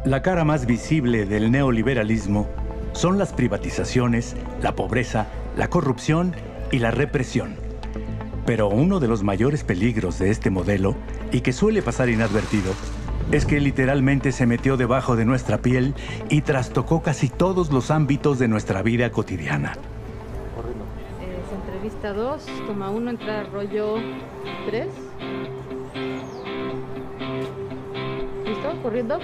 La cara más visible del neoliberalismo son las privatizaciones, la pobreza, la corrupción y la represión. Pero uno de los mayores peligros de este modelo, y que suele pasar inadvertido, es que literalmente se metió debajo de nuestra piel y trastocó casi todos los ámbitos de nuestra vida cotidiana. Entrevista 2, toma 1, entra rollo 3. ¿Listo? ¿Corriendo?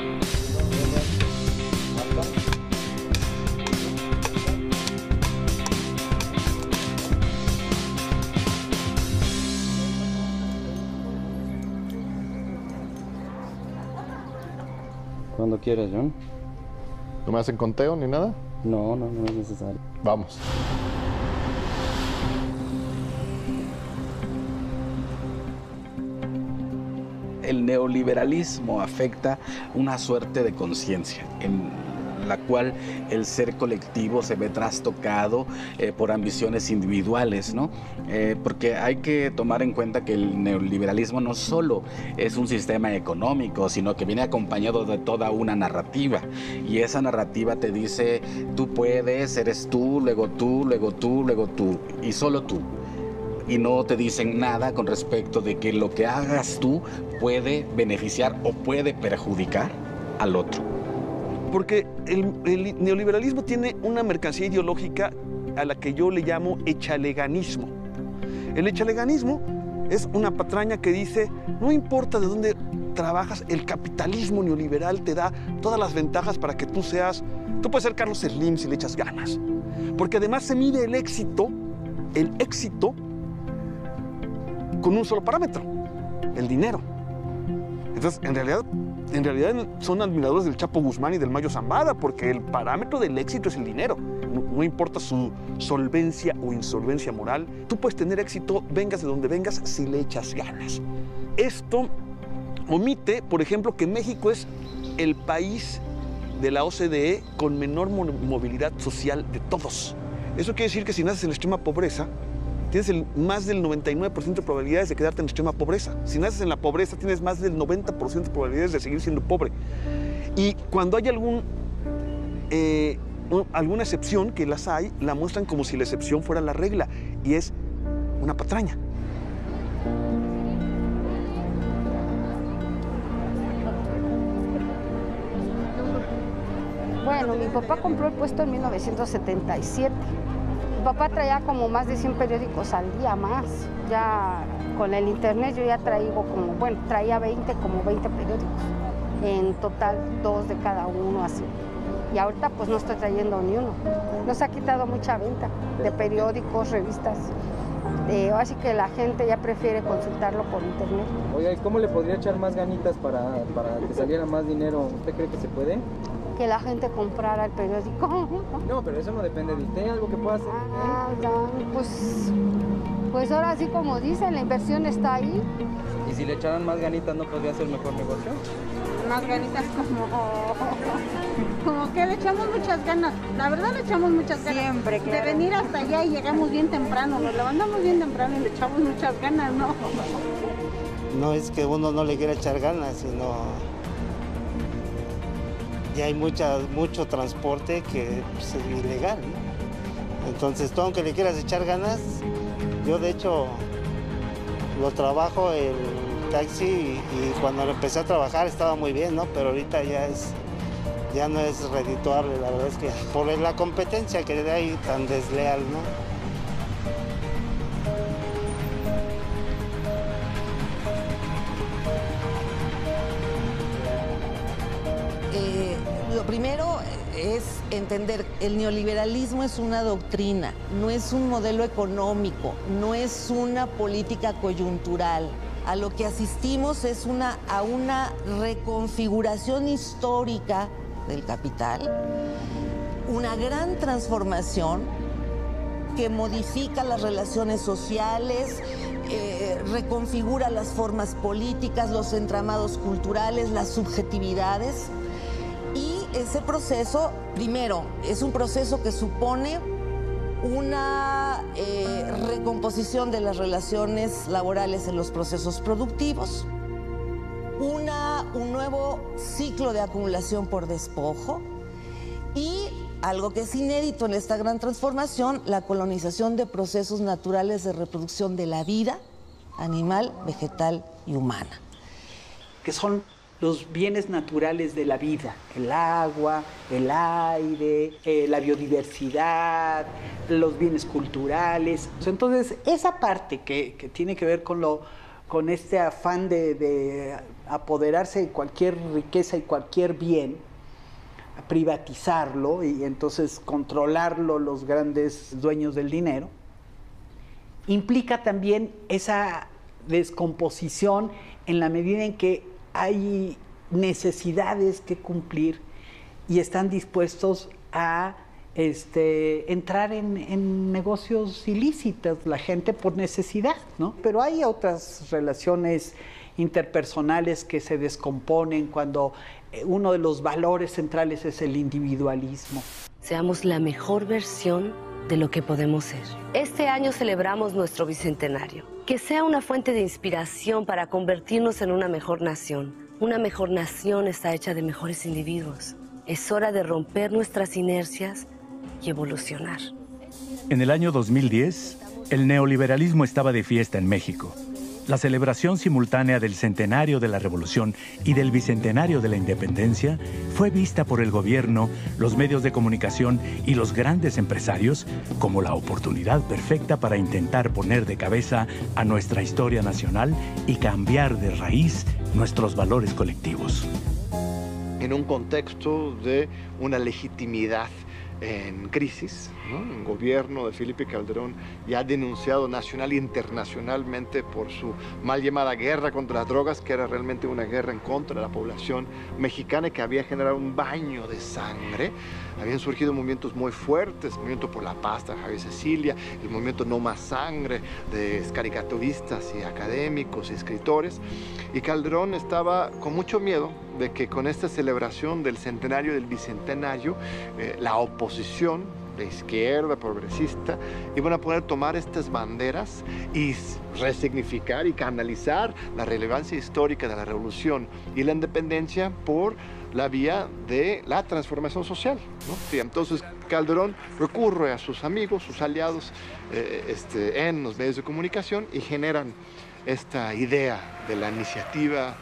Cuando quieras, John. ¿No me hacen conteo ni nada? No es necesario. Vamos. El neoliberalismo afecta una suerte de conciencia en la cual el ser colectivo se ve trastocado por ambiciones individuales, ¿no? Porque hay que tomar en cuenta que el neoliberalismo no solo es un sistema económico, sino que viene acompañado de toda una narrativa. Y esa narrativa te dice, tú puedes, eres tú, luego tú, luego tú, luego tú, y solo tú. Y no te dicen nada con respecto de que lo que hagas tú puede beneficiar o puede perjudicar al otro. Porque el neoliberalismo tiene una mercancía ideológica a la que yo le llamo echaleganismo. El echaleganismo es una patraña que dice, no importa de dónde trabajas, el capitalismo neoliberal te da todas las ventajas para que tú puedes ser Carlos Slim si le echas ganas. Porque además se mide el éxito con un solo parámetro, el dinero. Entonces, en realidad son admiradores del Chapo Guzmán y del Mayo Zambada, porque el parámetro del éxito es el dinero. No importa su solvencia o insolvencia moral, tú puedes tener éxito, vengas de donde vengas, si le echas ganas. Esto omite, por ejemplo, que México es el país de la OCDE con menor movilidad social de todos. Eso quiere decir que si naces en la extrema pobreza, tienes más del 99% de probabilidades de quedarte en extrema pobreza. Si naces en la pobreza, tienes más del 90% de probabilidades de seguir siendo pobre. Y cuando hay alguna excepción, que las hay, la muestran como si la excepción fuera la regla, y es una patraña. Bueno, mi papá compró el puesto en 1977. Mi papá traía como más de 100 periódicos al día más. Ya con el internet yo ya traía 20 periódicos. En total 2 de cada uno, así. Y ahorita pues no estoy trayendo ni uno. Nos ha quitado mucha venta de periódicos, revistas. Así que la gente ya prefiere consultarlo por internet. Oiga, ¿y cómo le podría echar más ganitas para que saliera más dinero? ¿Usted cree que se puede? Que la gente comprara el periódico. No, pero eso no depende de usted, algo que pueda hacer. Pues ahora sí, como dicen, la inversión está ahí. ¿Y si le echaran más ganitas no podría ser mejor negocio? Más ganitas como que le echamos muchas ganas. La verdad le echamos muchas ganas. Siempre, claro. De venir hasta allá y llegamos bien temprano, nos levantamos bien temprano y le echamos muchas ganas, ¿no? No es que uno no le quiera echar ganas, sino ya hay mucho transporte que pues, es ilegal, ¿no? Entonces, tú aunque le quieras echar ganas, yo de hecho lo trabajo el taxi y cuando empecé a trabajar estaba muy bien, ¿no? Pero ahorita ya no es redituable, la verdad es que por la competencia que hay tan desleal, ¿no? Lo primero es entender, el neoliberalismo es una doctrina, no es un modelo económico, no es una política coyuntural. A lo que asistimos es a una reconfiguración histórica del capital, una gran transformación que modifica las relaciones sociales, reconfigura las formas políticas, los entramados culturales, las subjetividades. Y ese proceso, primero, es un proceso que supone una recomposición de las relaciones laborales en los procesos productivos, un nuevo ciclo de acumulación por despojo y algo que es inédito en esta gran transformación, la colonización de procesos naturales de reproducción de la vida animal, vegetal y humana. Que son los bienes naturales de la vida, el agua, el aire, la biodiversidad, los bienes culturales. Entonces, esa parte que tiene que ver con este afán de apoderarse de cualquier riqueza y cualquier bien, privatizarlo y entonces controlarlo los grandes dueños del dinero, implica también esa descomposición en la medida en que hay necesidades que cumplir y están dispuestos a entrar en negocios ilícitos, la gente por necesidad, ¿no? Pero hay otras relaciones interpersonales que se descomponen cuando uno de los valores centrales es el individualismo. Seamos la mejor versión de lo que podemos ser. Este año celebramos nuestro bicentenario. Que sea una fuente de inspiración para convertirnos en una mejor nación. Una mejor nación está hecha de mejores individuos. Es hora de romper nuestras inercias y evolucionar. En el año 2010, el neoliberalismo estaba de fiesta en México. La celebración simultánea del centenario de la Revolución y del bicentenario de la Independencia fue vista por el gobierno, los medios de comunicación y los grandes empresarios como la oportunidad perfecta para intentar poner de cabeza a nuestra historia nacional y cambiar de raíz nuestros valores colectivos. En un contexto de una legitimidad en crisis, ¿no? El gobierno de Felipe Calderón ya ha denunciado nacional e internacionalmente por su mal llamada guerra contra las drogas, que era realmente una guerra en contra de la población mexicana y que había generado un baño de sangre. Habían surgido movimientos muy fuertes, el movimiento por la paz de Javier Cecilia, el movimiento No Más Sangre de caricaturistas y académicos y escritores. Y Calderón estaba con mucho miedo de que con esta celebración del centenario, del bicentenario, la oposición de izquierda, progresista, iban a poder tomar estas banderas y resignificar y canalizar la relevancia histórica de la revolución y la independencia por la vía de la transformación social, ¿no? Y entonces Calderón recurre a sus amigos, sus aliados en los medios de comunicación y generan esta idea de la iniciativa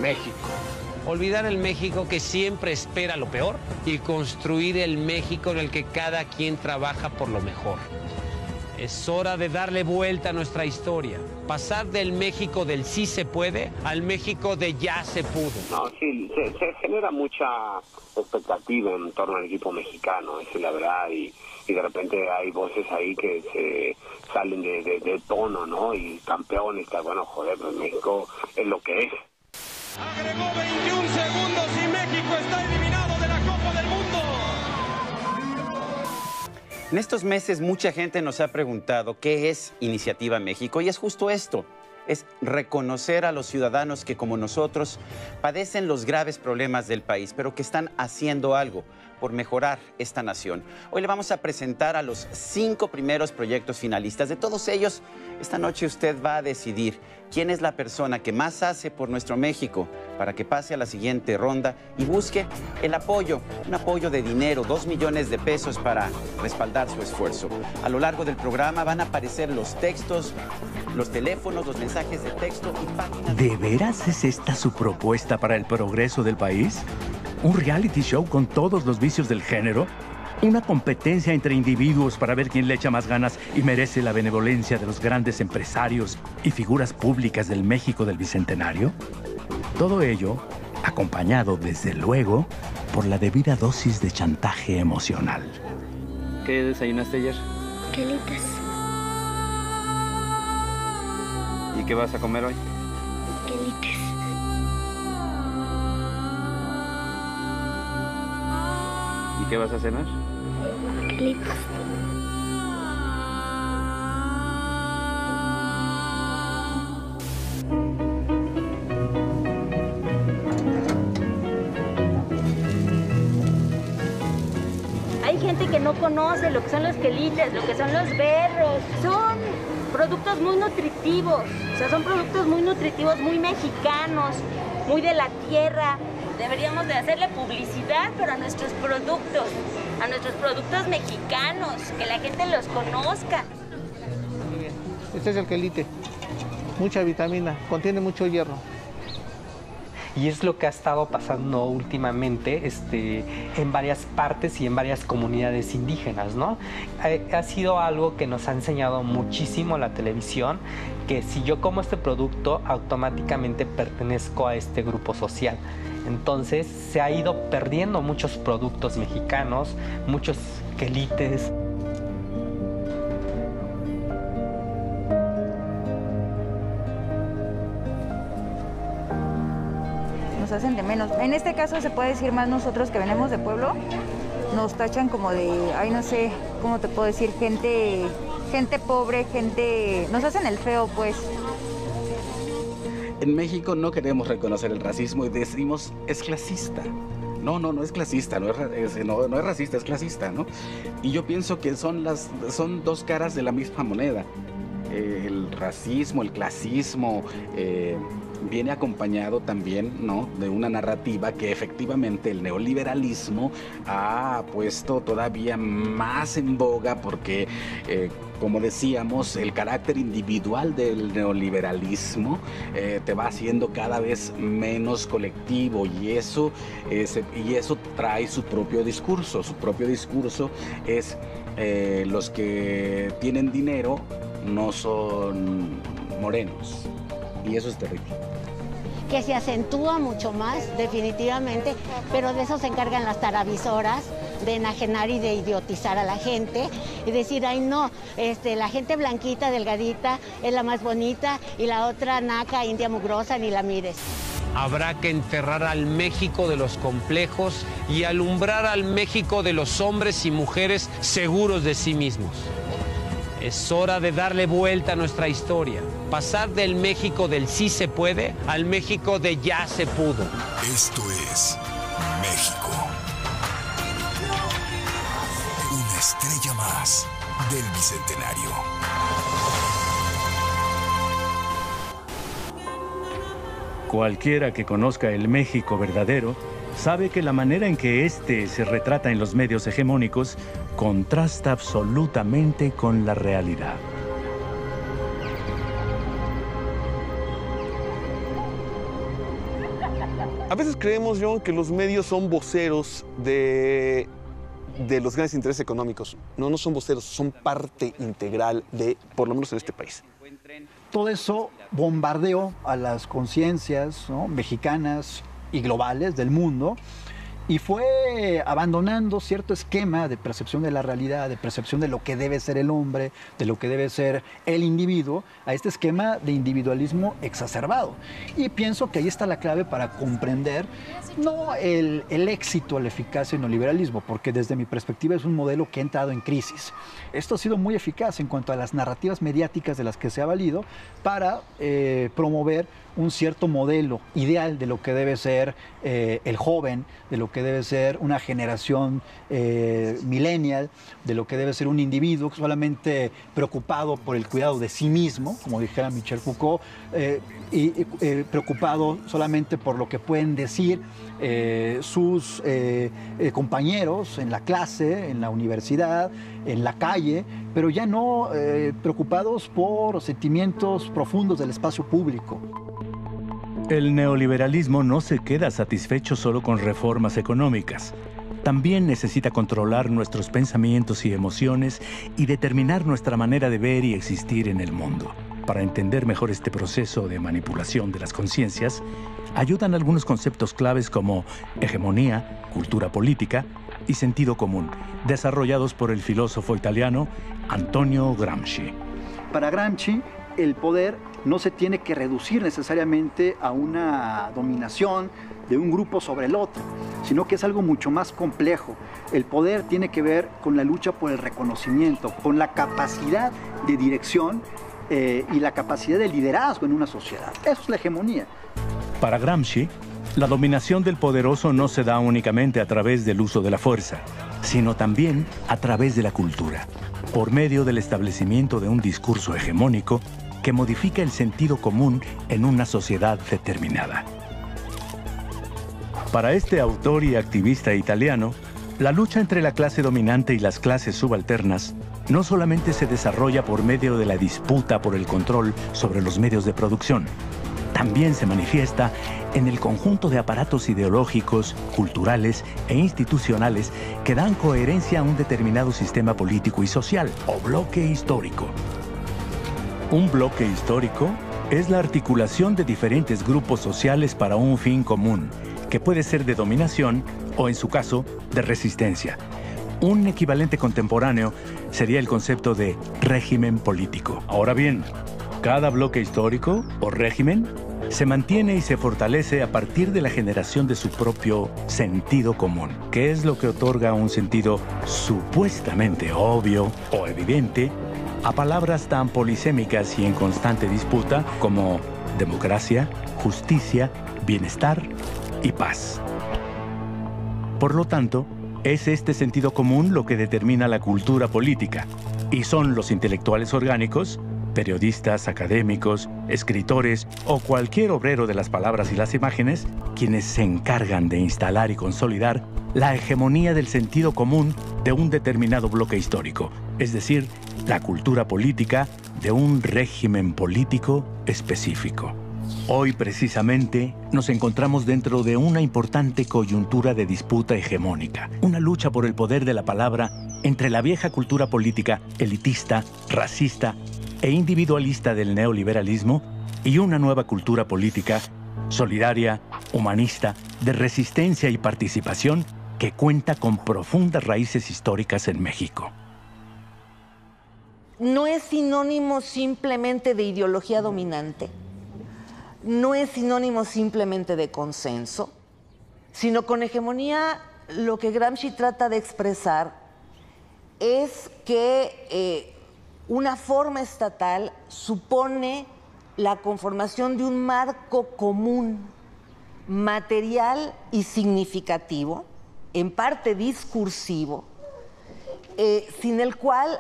México. Olvidar el México que siempre espera lo peor y construir el México en el que cada quien trabaja por lo mejor. Es hora de darle vuelta a nuestra historia, pasar del México del sí se puede al México de ya se pudo. No, sí, se genera mucha expectativa en torno al equipo mexicano, esa es la verdad, y de repente hay voces ahí que se salen de tono, ¿no? Y campeones, bueno, joder, pues México es lo que es. Agregó 21 segundos y México está eliminado de la Copa del Mundo. En estos meses mucha gente nos ha preguntado qué es Iniciativa México y es justo esto. Es reconocer a los ciudadanos que como nosotros padecen los graves problemas del país, pero que están haciendo algo por mejorar esta nación. Hoy le vamos a presentar a los 5 primeros proyectos finalistas. De todos ellos, esta noche usted va a decidir quién es la persona que más hace por nuestro México para que pase a la siguiente ronda y busque el apoyo, un apoyo de dinero, 2 millones de pesos para respaldar su esfuerzo. A lo largo del programa van a aparecer los textos, los teléfonos, los mensajes de texto y páginas. ¿De veras es esta su propuesta para el progreso del país? ¿Un reality show con todos los vicios del género? ¿Una competencia entre individuos para ver quién le echa más ganas y merece la benevolencia de los grandes empresarios y figuras públicas del México del Bicentenario? Todo ello acompañado, desde luego, por la debida dosis de chantaje emocional. ¿Qué desayunaste ayer? Quelites. ¿Y qué vas a comer hoy? Quelites. ¿Y qué vas a cenar? Quelites. Hay gente que no conoce lo que son los quelites, lo que son los berros. Son productos muy nutritivos, o sea, son productos muy nutritivos, muy mexicanos, muy de la tierra. Deberíamos de hacerle publicidad, pero a nuestros productos mexicanos, que la gente los conozca. Este es el quelite, mucha vitamina, contiene mucho hierro. Y es lo que ha estado pasando últimamente en varias partes y en varias comunidades indígenas, ¿no? Ha sido algo que nos ha enseñado muchísimo la televisión, que si yo como este producto, automáticamente pertenezco a este grupo social. Entonces se ha ido perdiendo muchos productos mexicanos, muchos quelites. Nos hacen de menos. En este caso se puede decir más nosotros que venimos de pueblo, nos tachan como de, ay, no sé, ¿cómo te puedo decir? Gente pobre, nos hacen el feo, pues. En México no queremos reconocer el racismo y decimos, es clasista. No es clasista, no es racista, es clasista, ¿no? Y yo pienso que son dos caras de la misma moneda. El racismo, el clasismo, viene acompañado también, ¿no?, de una narrativa que efectivamente el neoliberalismo ha puesto todavía más en boga porque, como decíamos, el carácter individual del neoliberalismo te va haciendo cada vez menos colectivo y eso trae su propio discurso. Su propio discurso es los que tienen dinero no son morenos y eso es terrible. Que se acentúa mucho más, definitivamente, pero de eso se encargan las televisoras, de enajenar y de idiotizar a la gente y decir, ay no, la gente blanquita, delgadita, es la más bonita y la otra naca, india mugrosa, ni la mires. Habrá que enterrar al México de los complejos y alumbrar al México de los hombres y mujeres seguros de sí mismos. Es hora de darle vuelta a nuestra historia. Pasar del México del sí se puede al México de ya se pudo. Esto es México. Una estrella más del Bicentenario. Cualquiera que conozca el México verdadero sabe que la manera en que éste se retrata en los medios hegemónicos contrasta absolutamente con la realidad. A veces creemos, John, que los medios son voceros de los grandes intereses económicos. No son voceros, son parte integral de, por lo menos en este país. Todo eso bombardeó a las conciencias, ¿no?, mexicanas y globales del mundo y fue abandonando cierto esquema de percepción de la realidad, de percepción de lo que debe ser el hombre, de lo que debe ser el individuo, a este esquema de individualismo exacerbado. Y pienso que ahí está la clave para comprender no el éxito, la eficacia del neoliberalismo, porque desde mi perspectiva es un modelo que ha entrado en crisis. Esto ha sido muy eficaz en cuanto a las narrativas mediáticas de las que se ha valido para promover un cierto modelo ideal de lo que debe ser el joven, de lo que debe ser una generación millennial, de lo que debe ser un individuo solamente preocupado por el cuidado de sí mismo, como dijera Michel Foucault, y preocupado solamente por lo que pueden decir sus compañeros en la clase, en la universidad, en la calle, pero ya no preocupados por sentimientos profundos del espacio público. El neoliberalismo no se queda satisfecho solo con reformas económicas. También necesita controlar nuestros pensamientos y emociones y determinar nuestra manera de ver y existir en el mundo. Para entender mejor este proceso de manipulación de las conciencias, ayudan algunos conceptos claves como hegemonía, cultura política y sentido común, desarrollados por el filósofo italiano Antonio Gramsci. Para Gramsci, el poder no se tiene que reducir necesariamente a una dominación de un grupo sobre el otro, sino que es algo mucho más complejo. El poder tiene que ver con la lucha por el reconocimiento, con la capacidad de dirección y la capacidad de liderazgo en una sociedad. Eso es la hegemonía. Para Gramsci, la dominación del poderoso no se da únicamente a través del uso de la fuerza, sino también a través de la cultura. por medio del establecimiento de un discurso hegemónico que modifica el sentido común en una sociedad determinada. Para este autor y activista italiano, la lucha entre la clase dominante y las clases subalternas no solamente se desarrolla por medio de la disputa por el control sobre los medios de producción, también se manifiesta en el conjunto de aparatos ideológicos, culturales e institucionales que dan coherencia a un determinado sistema político y social o bloque histórico. Un bloque histórico es la articulación de diferentes grupos sociales para un fin común, que puede ser de dominación o, en su caso, de resistencia. Un equivalente contemporáneo sería el concepto de régimen político. Ahora bien, cada bloque histórico o régimen se mantiene y se fortalece a partir de la generación de su propio sentido común, que es lo que otorga un sentido supuestamente obvio o evidente a palabras tan polisémicas y en constante disputa como democracia, justicia, bienestar y paz. Por lo tanto, es este sentido común lo que determina la cultura política, y son los intelectuales orgánicos, periodistas, académicos, escritores o cualquier obrero de las palabras y las imágenes, quienes se encargan de instalar y consolidar la hegemonía del sentido común de un determinado bloque histórico, es decir, la cultura política de un régimen político específico. Hoy, precisamente, nos encontramos dentro de una importante coyuntura de disputa hegemónica, una lucha por el poder de la palabra entre la vieja cultura política elitista, racista e individualista del neoliberalismo y una nueva cultura política solidaria, humanista, de resistencia y participación que cuenta con profundas raíces históricas en México. No es sinónimo simplemente de ideología dominante, no es sinónimo simplemente de consenso, sino con hegemonía lo que Gramsci trata de expresar es que una forma estatal supone la conformación de un marco común, material y significativo, en parte discursivo, sin el cual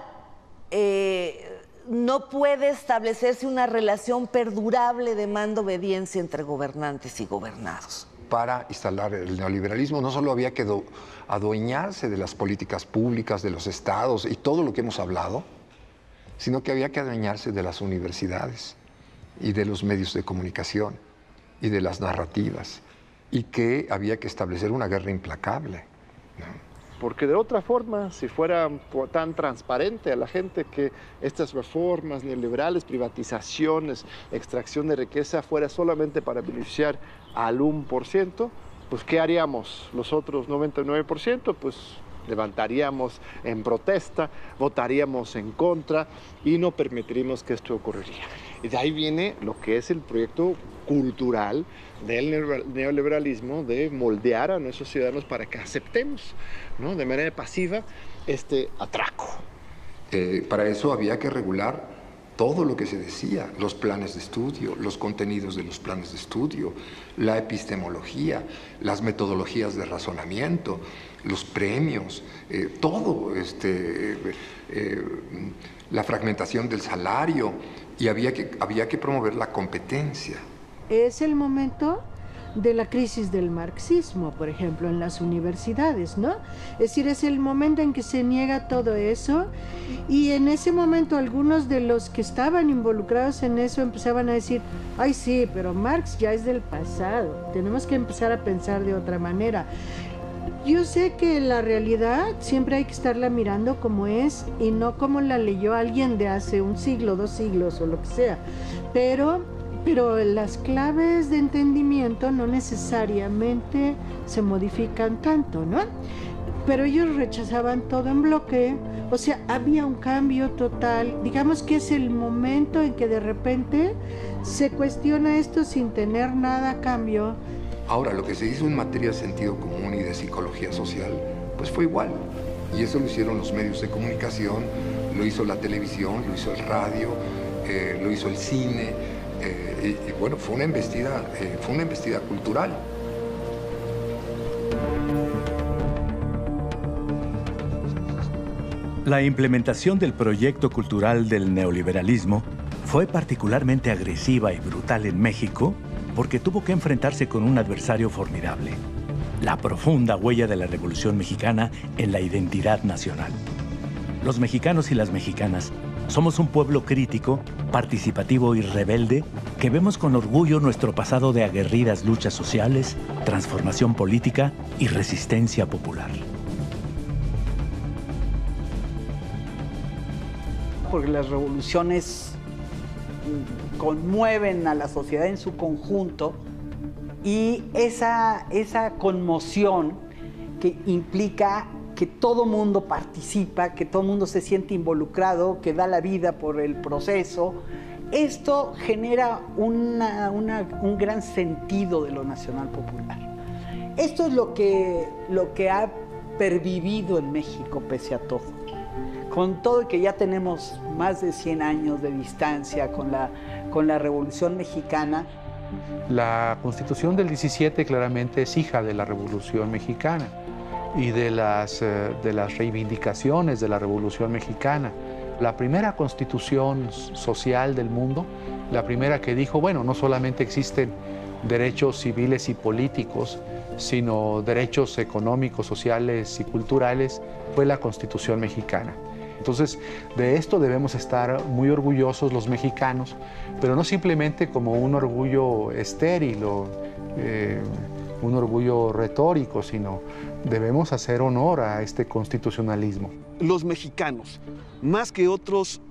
no puede establecerse una relación perdurable de mando-obediencia entre gobernantes y gobernados. Para instalar el neoliberalismo no solo había que adueñarse de las políticas públicas, de los estados y todo lo que hemos hablado, sino que había que adueñarse de las universidades y de los medios de comunicación y de las narrativas, y que había que establecer una guerra implacable, ¿no? Porque de otra forma, si fuera tan transparente a la gente que estas reformas neoliberales, privatizaciones, extracción de riqueza fuera solamente para beneficiar al 1%, pues ¿qué haríamos? Los otros 99%, pues levantaríamos en protesta, votaríamos en contra y no permitiríamos que esto ocurriría. Y de ahí viene lo que es el proyecto cultural del neoliberalismo, de moldear a nuestros ciudadanos para que aceptemos, ¿no?, de manera pasiva este atraco. Para eso había que regular todo lo que se decía, los planes de estudio, los contenidos de los planes de estudio, la epistemología, las metodologías de razonamiento, los premios, todo, la fragmentación del salario, y había que promover la competencia. Es el momento de la crisis del marxismo, por ejemplo, en las universidades, ¿no? Es decir, es el momento en que se niega todo eso, y en ese momento algunos de los que estaban involucrados en eso empezaban a decir, ay sí, pero Marx ya es del pasado, tenemos que empezar a pensar de otra manera. Yo sé que la realidad siempre hay que estarla mirando como es y no como la leyó alguien de hace un siglo, 2 siglos o lo que sea, pero las claves de entendimiento no necesariamente se modifican tanto, ¿no? Pero ellos rechazaban todo en bloque, o sea, había un cambio total. Digamos que es el momento en que de repente se cuestiona esto sin tener nada a cambio. Ahora, lo que se hizo en materia de sentido común y de psicología social, pues fue igual. Y eso lo hicieron los medios de comunicación, lo hizo la televisión, lo hizo el radio, lo hizo el cine. Y bueno, fue una embestida cultural. La implementación del proyecto cultural del neoliberalismo fue particularmente agresiva y brutal en México porque tuvo que enfrentarse con un adversario formidable: la profunda huella de la Revolución Mexicana en la identidad nacional. Los mexicanos y las mexicanas somos un pueblo crítico, participativo y rebelde que vemos con orgullo nuestro pasado de aguerridas luchas sociales, transformación política y resistencia popular. Porque las revoluciones conmueven a la sociedad en su conjunto y esa conmoción que implica que todo mundo participa, que todo mundo se siente involucrado, que da la vida por el proceso, esto genera un gran sentido de lo nacional popular. Esto es lo que ha pervivido en México pese a todo. Con todo que ya tenemos más de 100 años de distancia con la Revolución Mexicana. La Constitución del 17 claramente es hija de la Revolución Mexicana y de las reivindicaciones de la Revolución Mexicana. La primera constitución social del mundo, la primera que dijo, bueno, no solamente existen derechos civiles y políticos, sino derechos económicos, sociales y culturales, fue la Constitución Mexicana. Entonces, de esto debemos estar muy orgullosos los mexicanos, pero no simplemente como un orgullo estéril o un orgullo retórico, sino debemos hacer honor a este constitucionalismo. Los mexicanos, más que otros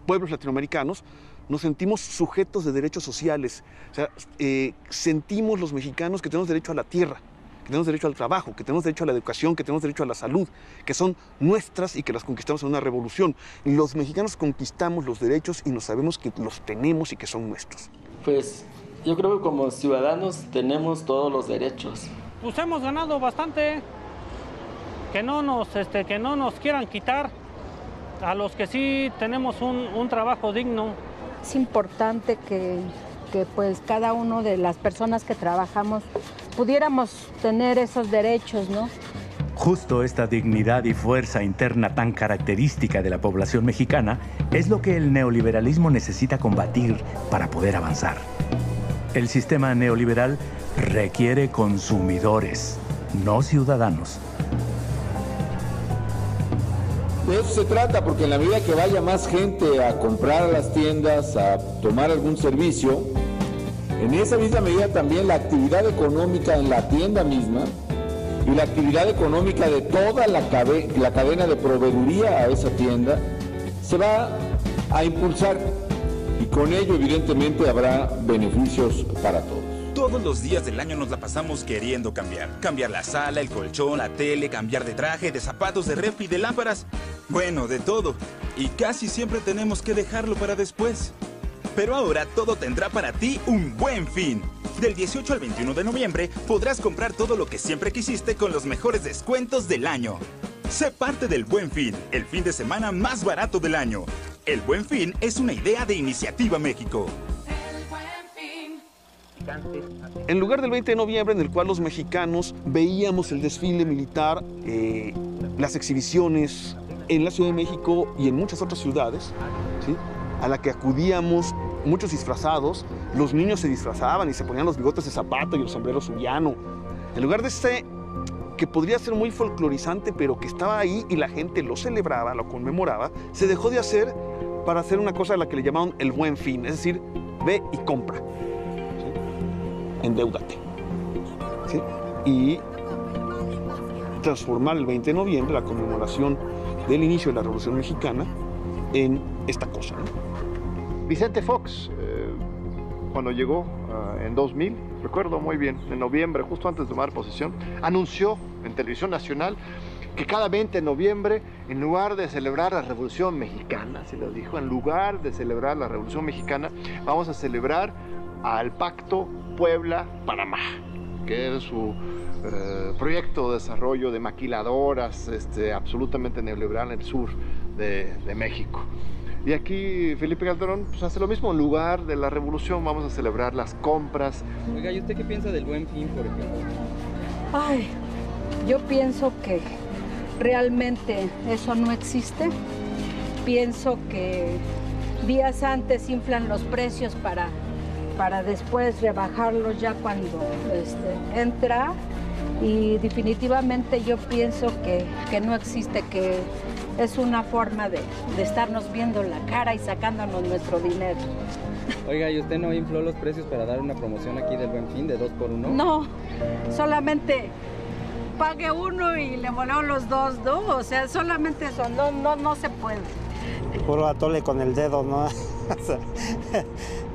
pueblos latinoamericanos, nos sentimos sujetos de derechos sociales. O sea, sentimos los mexicanos que tenemos derecho a la tierra, que tenemos derecho al trabajo, que tenemos derecho a la educación, que tenemos derecho a la salud, que son nuestras y que las conquistamos en una revolución. Los mexicanos conquistamos los derechos y nos sabemos que los tenemos y que son nuestros. Pues yo creo que como ciudadanos tenemos todos los derechos. Pues hemos ganado bastante, que no nos quieran quitar a los que sí tenemos un trabajo digno. Es importante que pues cada uno de las personas que trabajamos pudiéramos tener esos derechos, ¿no? Justo esta dignidad y fuerza interna tan característica de la población mexicana es lo que el neoliberalismo necesita combatir para poder avanzar. El sistema neoliberal requiere consumidores, no ciudadanos. De eso se trata, porque en la medida que vaya más gente a comprar a las tiendas, a tomar algún servicio, en esa misma medida también la actividad económica en la tienda misma y la actividad económica de toda la cadena de proveeduría a esa tienda se va a impulsar y con ello evidentemente habrá beneficios para todos. Todos los días del año nos la pasamos queriendo cambiar. Cambiar la sala, el colchón, la tele, cambiar de traje, de zapatos, de refri, de lámparas. Bueno, de todo. Y casi siempre tenemos que dejarlo para después. Pero ahora todo tendrá para ti un buen fin. Del 18 al 21 de noviembre podrás comprar todo lo que siempre quisiste con los mejores descuentos del año. Sé parte del Buen Fin, el fin de semana más barato del año. El Buen Fin es una idea de Iniciativa México. En lugar del 20 de noviembre, en el cual los mexicanos veíamos el desfile militar, las exhibiciones en la Ciudad de México y en muchas otras ciudades, ¿sí?, a la que acudíamos muchos disfrazados, los niños se disfrazaban y se ponían los bigotes de zapato y el sombrero zuliano. En lugar de este, que podría ser muy folclorizante, pero que estaba ahí y la gente lo celebraba, lo conmemoraba, se dejó de hacer para hacer una cosa a la que le llamaban el Buen Fin, es decir, ve y compra. Endeúdate, ¿sí?, y transformar el 20 de noviembre, la conmemoración del inicio de la Revolución Mexicana, en esta cosa, ¿no? Vicente Fox, cuando llegó en 2000, recuerdo muy bien, en noviembre, justo antes de tomar posesión, anunció en Televisión Nacional que cada 20 de noviembre, en lugar de celebrar la Revolución Mexicana, se lo dijo, en lugar de celebrar la Revolución Mexicana, vamos a celebrar al Pacto Puebla-Panamá, que es su proyecto de desarrollo de maquiladoras absolutamente neoliberal en el sur de México. Y aquí Felipe Calderón pues, hace lo mismo, en lugar de la revolución vamos a celebrar las compras. Oiga, ¿y usted qué piensa del Buen Fin, por ejemplo? Ay, yo pienso que realmente eso no existe. Pienso que días antes inflan los precios para después rebajarlos ya cuando entra, y definitivamente yo pienso que no existe, que es una forma de estarnos viendo la cara y sacándonos nuestro dinero. Oiga, ¿y usted no infló los precios para dar una promoción aquí del Buen Fin de 2x1? No, solamente pague uno y le voló los dos, ¿no? O sea, solamente eso, no se puede. Puro atole con el dedo, ¿no? O sea,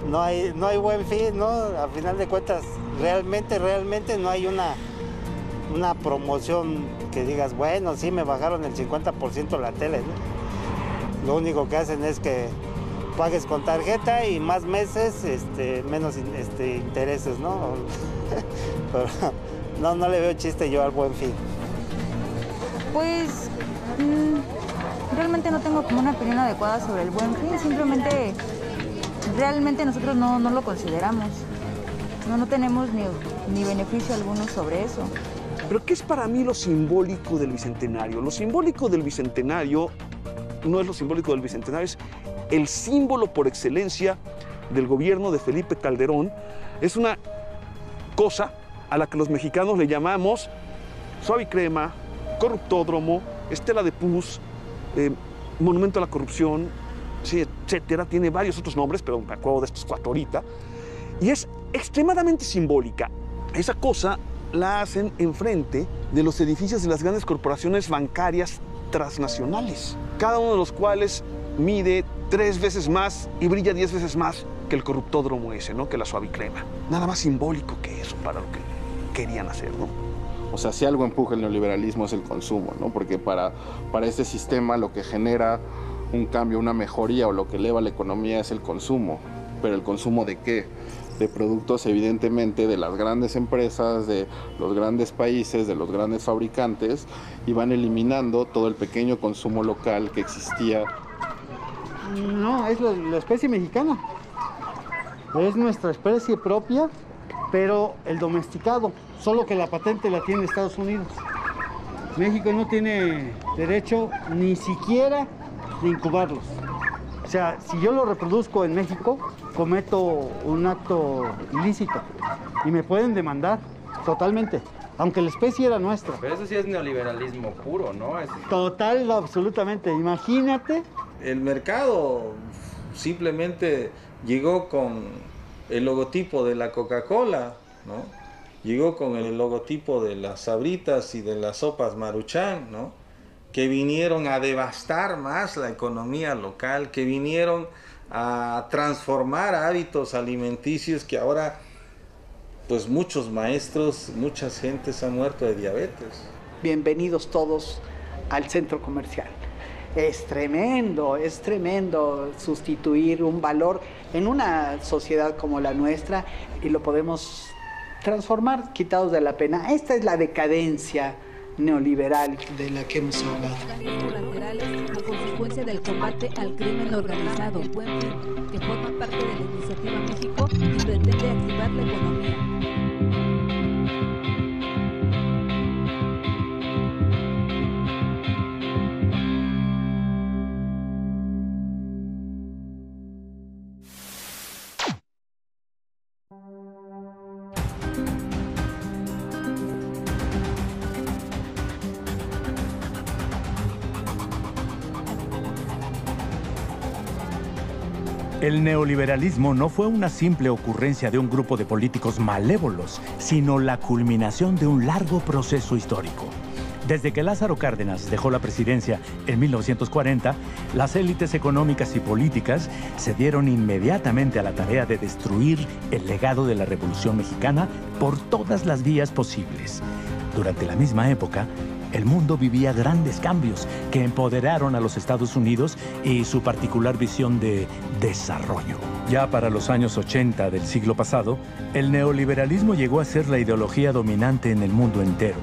no hay Buen Fin, ¿no? A final de cuentas, realmente no hay una promoción que digas, bueno, sí me bajaron el 50% la tele, ¿no? Lo único que hacen es que pagues con tarjeta y más meses, menos intereses, ¿no? Pero no le veo chiste yo al Buen Fin. Pues realmente no tengo como una opinión adecuada sobre el Buen Fin, simplemente realmente nosotros no lo consideramos. No tenemos ni beneficio alguno sobre eso. Pero ¿qué es para mí lo simbólico del Bicentenario? Lo simbólico del Bicentenario no es lo simbólico del Bicentenario, es el símbolo por excelencia del gobierno de Felipe Calderón. Es una cosa a la que los mexicanos le llamamos suave y crema, corruptódromo, estela de pus, monumento a la corrupción, sí, etcétera. Tiene varios otros nombres, pero me acuerdo de estos 4 ahorita. Y es extremadamente simbólica. Esa cosa la hacen enfrente de los edificios de las grandes corporaciones bancarias transnacionales, cada uno de los cuales mide 3 veces más y brilla 10 veces más que el corruptódromo ese, ¿no? Que la suavicrema. Nada más simbólico que eso para lo que querían hacer, ¿no? O sea, si algo empuja el neoliberalismo es el consumo, ¿no? Porque para este sistema lo que genera un cambio, una mejoría o lo que eleva la economía es el consumo. ¿Pero el consumo de qué? De productos evidentemente de las grandes empresas, de los grandes países, de los grandes fabricantes, y van eliminando todo el pequeño consumo local que existía. No, es la especie mexicana. Es nuestra especie propia, pero el domesticado, solo que la patente la tiene Estados Unidos. México no tiene derecho ni siquiera de incubarlos. O sea, si yo lo reproduzco en México, cometo un acto ilícito y me pueden demandar totalmente, aunque la especie era nuestra. Pero eso sí es neoliberalismo puro, ¿no? Total, absolutamente. Imagínate. El mercado simplemente llegó con el logotipo de la Coca-Cola, ¿no? Llegó con el logotipo de las Sabritas y de las sopas Maruchan, ¿no? Que vinieron a devastar más la economía local, que vinieron a transformar hábitos alimenticios que ahora, pues muchos maestros, muchas gentes han muerto de diabetes. Bienvenidos todos al centro comercial. Es tremendo sustituir un valor en una sociedad como la nuestra y lo podemos transformar quitados de la pena. Esta es la decadencia neoliberal de la que hemos hablado. Colaterales a consecuencia del combate al crimen organizado, Buen Fin, que forma parte de la Iniciativa México y pretende activar la economía. El neoliberalismo no fue una simple ocurrencia de un grupo de políticos malévolos, sino la culminación de un largo proceso histórico. Desde que Lázaro Cárdenas dejó la presidencia en 1940, las élites económicas y políticas se dieron inmediatamente a la tarea de destruir el legado de la Revolución Mexicana por todas las vías posibles. Durante la misma época, el mundo vivía grandes cambios que empoderaron a los Estados Unidos y su particular visión de desarrollo. Ya para los años 80 del siglo pasado, el neoliberalismo llegó a ser la ideología dominante en el mundo entero.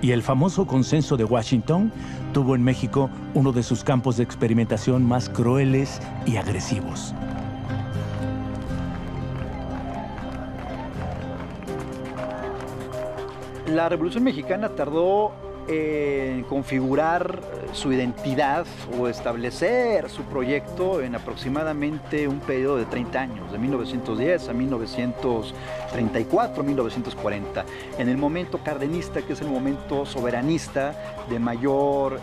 Y el famoso Consenso de Washington tuvo en México uno de sus campos de experimentación más crueles y agresivos. La Revolución Mexicana tardó en configurar su identidad o establecer su proyecto en aproximadamente un periodo de 30 años, de 1910 a 1934, 1940. En el momento cardenista, que es el momento soberanista de mayor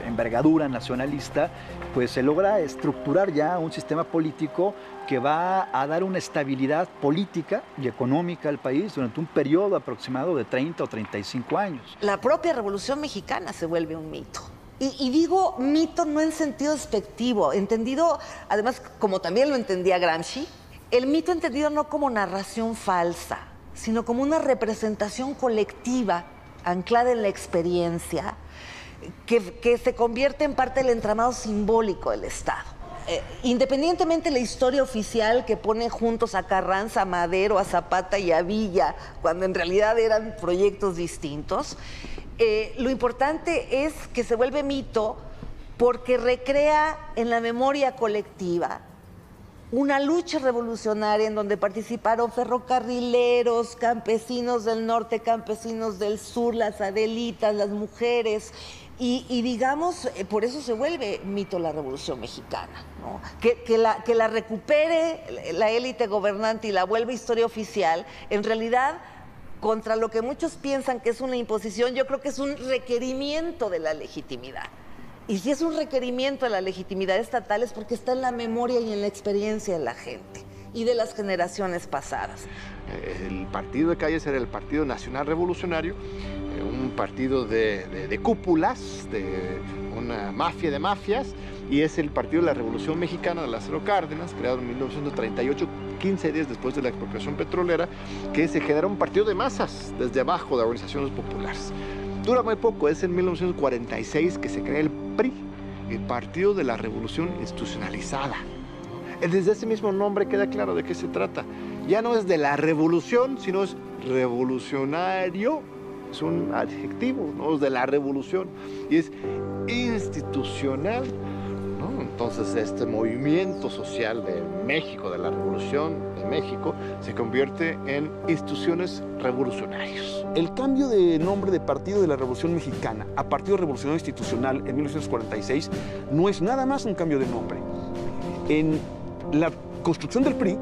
envergadura nacionalista, pues se logra estructurar ya un sistema político que va a dar una estabilidad política y económica al país durante un periodo aproximado de 30 o 35 años. La propia Revolución Mexicana se vuelve un mito. Y digo mito no en sentido despectivo, entendido, además, como también lo entendía Gramsci, el mito entendido no como narración falsa, sino como una representación colectiva anclada en la experiencia que se convierte en parte del entramado simbólico del Estado. Independientemente de la historia oficial que pone juntos a Carranza, a Madero, a Zapata y a Villa, cuando en realidad eran proyectos distintos, lo importante es que se vuelve mito porque recrea en la memoria colectiva una lucha revolucionaria en donde participaron ferrocarrileros, campesinos del norte, campesinos del sur, las adelitas, las mujeres. Y digamos, por eso se vuelve mito la Revolución Mexicana, ¿no? Que la recupere la élite gobernante y la vuelva historia oficial, en realidad, contra lo que muchos piensan que es una imposición, yo creo que es un requerimiento de la legitimidad. Y si es un requerimiento de la legitimidad estatal es porque está en la memoria y en la experiencia de la gente y de las generaciones pasadas. El partido de Calles era el Partido Nacional Revolucionario, un partido de cúpulas, de una mafia de mafias, y es el Partido de la Revolución Mexicana de Lázaro Cárdenas, creado en 1938, 15 días después de la expropiación petrolera, que se genera un partido de masas desde abajo de organizaciones populares. Dura muy poco, es en 1946 que se crea el PRI, el Partido de la Revolución Institucionalizada. Desde ese mismo nombre queda claro de qué se trata. Ya no es de la revolución, sino es revolucionario. Es un adjetivo, ¿no? Es de la revolución. Y es institucional, ¿no? Entonces este movimiento social de México, de la Revolución de México, se convierte en instituciones revolucionarias. El cambio de nombre de Partido de la Revolución Mexicana a Partido Revolucionario Institucional en 1946 no es nada más un cambio de nombre. En la construcción del PRI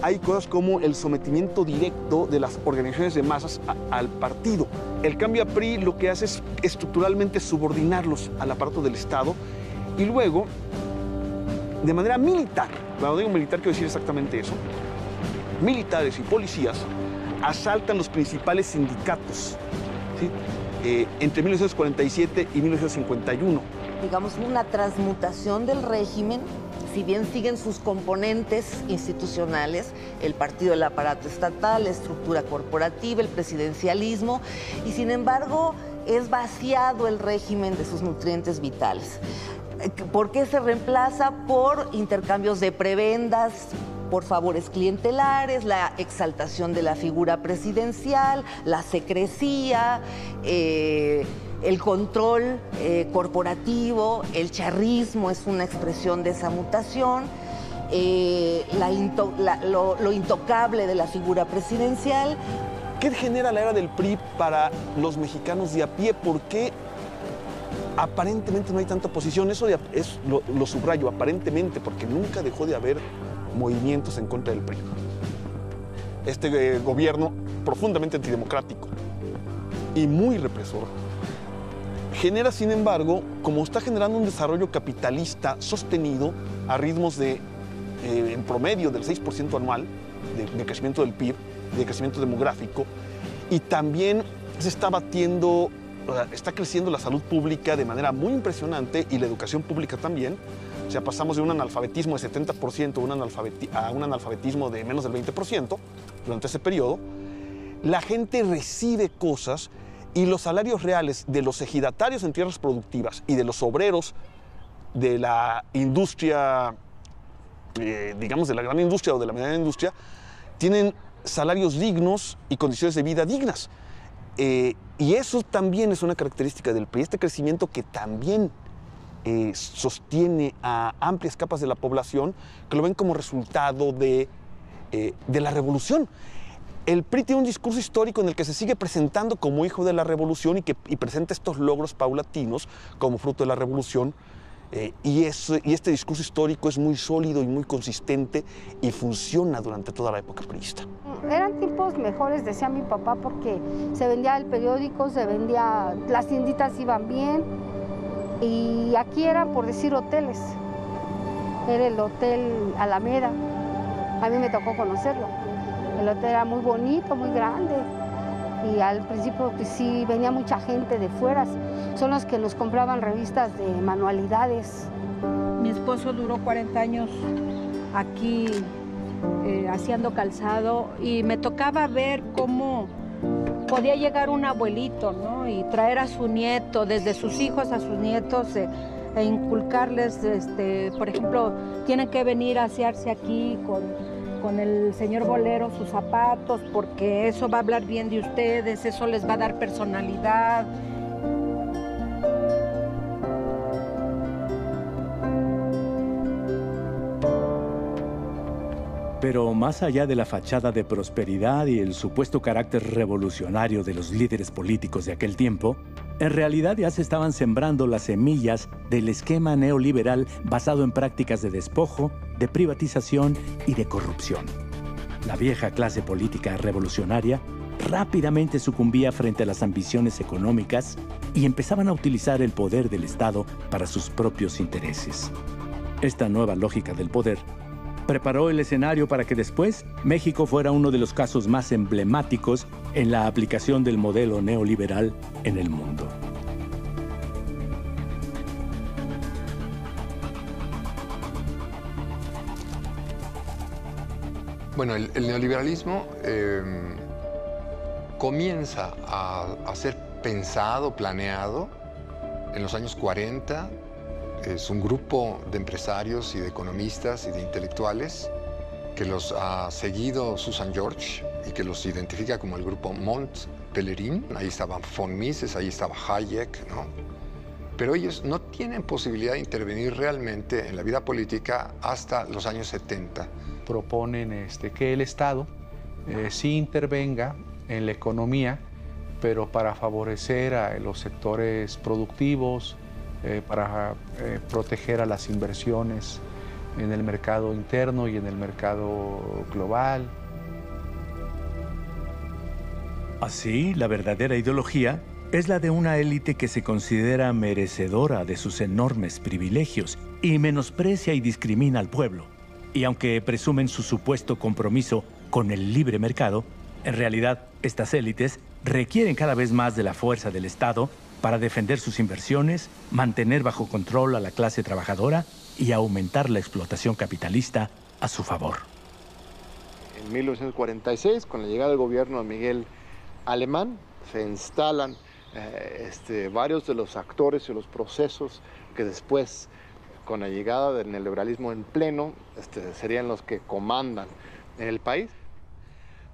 hay cosas como el sometimiento directo de las organizaciones de masas al partido. El cambio a PRI lo que hace es estructuralmente subordinarlos al aparato del Estado y luego, de manera militar, cuando digo militar quiero decir exactamente eso, militares y policías asaltan los principales sindicatos, ¿sí? Entre 1947 y 1951. Digamos, una transmutación del régimen. Si bien siguen sus componentes institucionales, el partido del aparato estatal, la estructura corporativa, el presidencialismo, y sin embargo es vaciado el régimen de sus nutrientes vitales. ¿Por qué se reemplaza? Por intercambios de prebendas, por favores clientelares, la exaltación de la figura presidencial, la secrecía, el control corporativo, el charrismo es una expresión de esa mutación, lo intocable de la figura presidencial. ¿Qué genera la era del PRI para los mexicanos de a pie? ¿Por qué aparentemente no hay tanta oposición? Eso lo subrayo, aparentemente, porque nunca dejó de haber movimientos en contra del PRI. Este gobierno profundamente antidemocrático y muy represor genera, sin embargo, como está generando un desarrollo capitalista sostenido a ritmos de, en promedio, del 6% anual de crecimiento del PIB, de crecimiento demográfico, y también se está está creciendo la salud pública de manera muy impresionante y la educación pública también. O sea, pasamos de un analfabetismo de 70% a un analfabetismo de menos del 20% durante ese periodo. La gente recibe cosas y los salarios reales de los ejidatarios en tierras productivas y de los obreros de la industria, digamos de la gran industria o de la mediana industria, tienen salarios dignos y condiciones de vida dignas. Y eso también es una característica del PRI, este crecimiento que también sostiene a amplias capas de la población que lo ven como resultado de la revolución. el PRI tiene un discurso histórico en el que se sigue presentando como hijo de la revolución y presenta estos logros paulatinos como fruto de la revolución. Y este discurso histórico es muy sólido y muy consistente y funciona durante toda la época priista. Eran tiempos mejores, decía mi papá, porque se vendía el periódico, las tienditas iban bien, y aquí eran, por decir, hoteles. Era el Hotel Alameda, a mí me tocó conocerlo. El hotel era muy bonito, muy grande, y al principio pues sí, venía mucha gente de fuera. Son los que nos compraban revistas de manualidades. Mi esposo duró 40 años aquí haciendo calzado, y me tocaba ver cómo podía llegar un abuelito, ¿no? Y traer a su nieto, desde sus hijos a sus nietos, e inculcarles, por ejemplo, tienen que venir a asearse aquí con el señor bolero sus zapatos, porque eso va a hablar bien de ustedes, eso les va a dar personalidad. Pero más allá de la fachada de prosperidad y el supuesto carácter revolucionario de los líderes políticos de aquel tiempo, en realidad ya se estaban sembrando las semillas del esquema neoliberal basado en prácticas de despojo, de privatización y de corrupción. La vieja clase política revolucionaria rápidamente sucumbía frente a las ambiciones económicas y empezaban a utilizar el poder del Estado para sus propios intereses. Esta nueva lógica del poder preparó el escenario para que después México fuera uno de los casos más emblemáticos en la aplicación del modelo neoliberal en el mundo. Bueno, el neoliberalismo comienza a ser pensado, planeado en los años 40. Es un grupo de empresarios y de economistas y de intelectuales que los ha seguido Susan George y que los identifica como el grupo Mont Pelerin. Ahí estaba von Mises, ahí estaba Hayek, ¿no? Pero ellos no tienen posibilidad de intervenir realmente en la vida política hasta los años 70. Proponen que el Estado sí intervenga en la economía, pero para favorecer a los sectores productivos, para proteger a las inversiones en el mercado interno y en el mercado global. Así, la verdadera ideología es la de una élite que se considera merecedora de sus enormes privilegios y menosprecia y discrimina al pueblo. Y aunque presumen su supuesto compromiso con el libre mercado, en realidad estas élites requieren cada vez más de la fuerza del Estado para defender sus inversiones, mantener bajo control a la clase trabajadora y aumentar la explotación capitalista a su favor. En 1946, con la llegada del gobierno de Miguel Alemán, se instalan varios de los actores y los procesos que después, con la llegada del neoliberalismo en pleno, serían los que comandan en el país.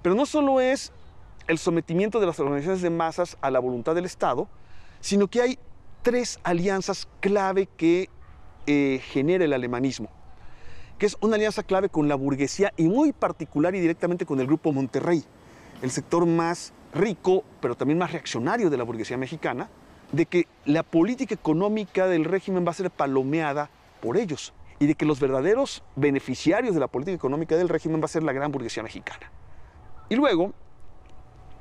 Pero no solo es el sometimiento de las organizaciones de masas a la voluntad del Estado, sino que hay tres alianzas clave que genera el alemanismo, que es una alianza clave con la burguesía y muy particular y directamente con el Grupo Monterrey, el sector más rico, pero también más reaccionario de la burguesía mexicana, de que la política económica del régimen va a ser palomeada por ellos y de que los verdaderos beneficiarios de la política económica del régimen va a ser la gran burguesía mexicana. Y luego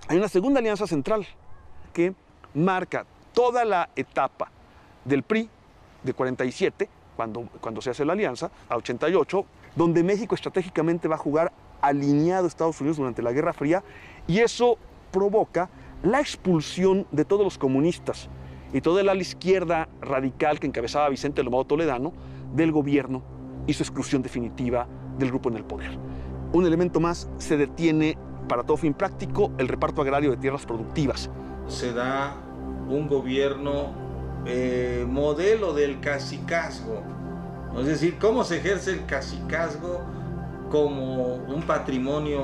hay una segunda alianza central que marca toda la etapa del PRI de 47, cuando se hace la alianza, a 88, donde México estratégicamente va a jugar alineado a Estados Unidos durante la Guerra Fría, y eso provoca la expulsión de todos los comunistas y toda la ala izquierda radical que encabezaba Vicente Lomado Toledano del gobierno y su exclusión definitiva del grupo en el poder. Un elemento más, se detiene para todo fin práctico el reparto agrario de tierras productivas. Se da un gobierno modelo del cacicazgo, es decir, cómo se ejerce el cacicazgo como un patrimonio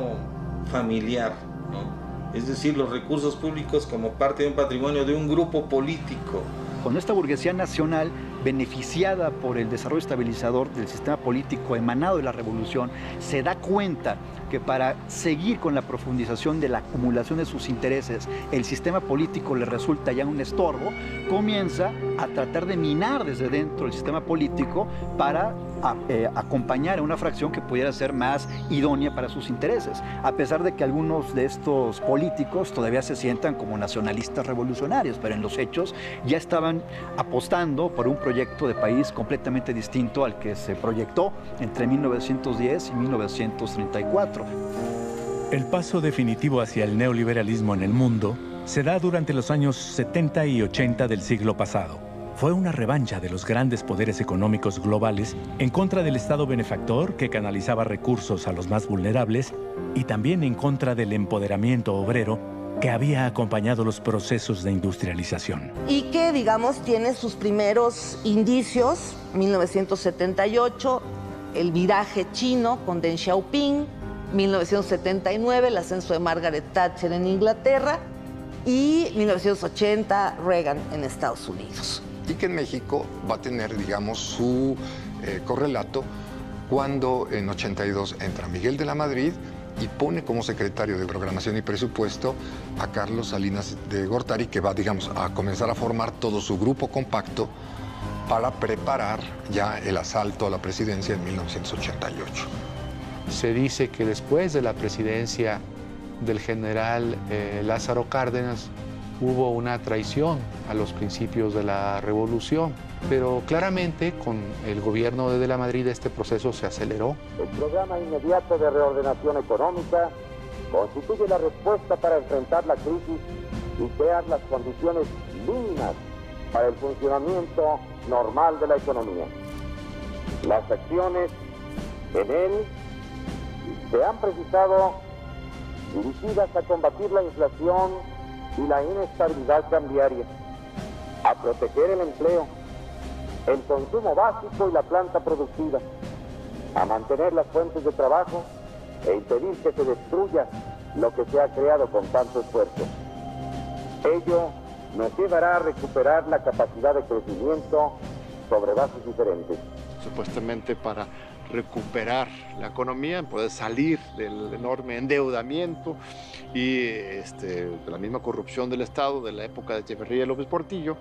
familiar, ¿no? Es decir, los recursos públicos como parte de un patrimonio de un grupo político. Cuando esta burguesía nacional, beneficiada por el desarrollo estabilizador del sistema político emanado de la revolución, se da cuenta que para seguir con la profundización de la acumulación de sus intereses, el sistema político le resulta ya un estorbo, comienza a tratar de minar desde dentro el sistema político para acompañar a una fracción que pudiera ser más idónea para sus intereses, a pesar de que algunos de estos políticos todavía se sientan como nacionalistas revolucionarios, pero en los hechos ya estaban apostando por un proyecto de país completamente distinto al que se proyectó entre 1910 y 1934. El paso definitivo hacia el neoliberalismo en el mundo se da durante los años 70 y 80 del siglo pasado. Fue una revancha de los grandes poderes económicos globales en contra del Estado benefactor que canalizaba recursos a los más vulnerables y también en contra del empoderamiento obrero que había acompañado los procesos de industrialización. Y que, digamos, tiene sus primeros indicios, 1978, el viraje chino con Deng Xiaoping, 1979, el ascenso de Margaret Thatcher en Inglaterra y 1980, Reagan en Estados Unidos. Y que en México va a tener, digamos, su correlato cuando en 82 entra Miguel de la Madrid y pone como secretario de Programación y Presupuesto a Carlos Salinas de Gortari, que va, digamos, a comenzar a formar todo su grupo compacto para preparar ya el asalto a la presidencia en 1988. Se dice que después de la presidencia del general Lázaro Cárdenas hubo una traición a los principios de la revolución, pero claramente con el gobierno de la Madrid este proceso se aceleró. El programa inmediato de reordenación económica constituye la respuesta para enfrentar la crisis y crear las condiciones mínimas para el funcionamiento normal de la economía. Las acciones en él se han precisado dirigidas a combatir la inflación y la inestabilidad cambiaria, a proteger el empleo, el consumo básico y la planta productiva, a mantener las fuentes de trabajo e impedir que se destruya lo que se ha creado con tanto esfuerzo. Ello nos llevará a recuperar la capacidad de crecimiento sobre bases diferentes. Supuestamente para recuperar la economía, poder salir del enorme endeudamiento y de la misma corrupción del Estado de la época de Echeverría y López Portillo.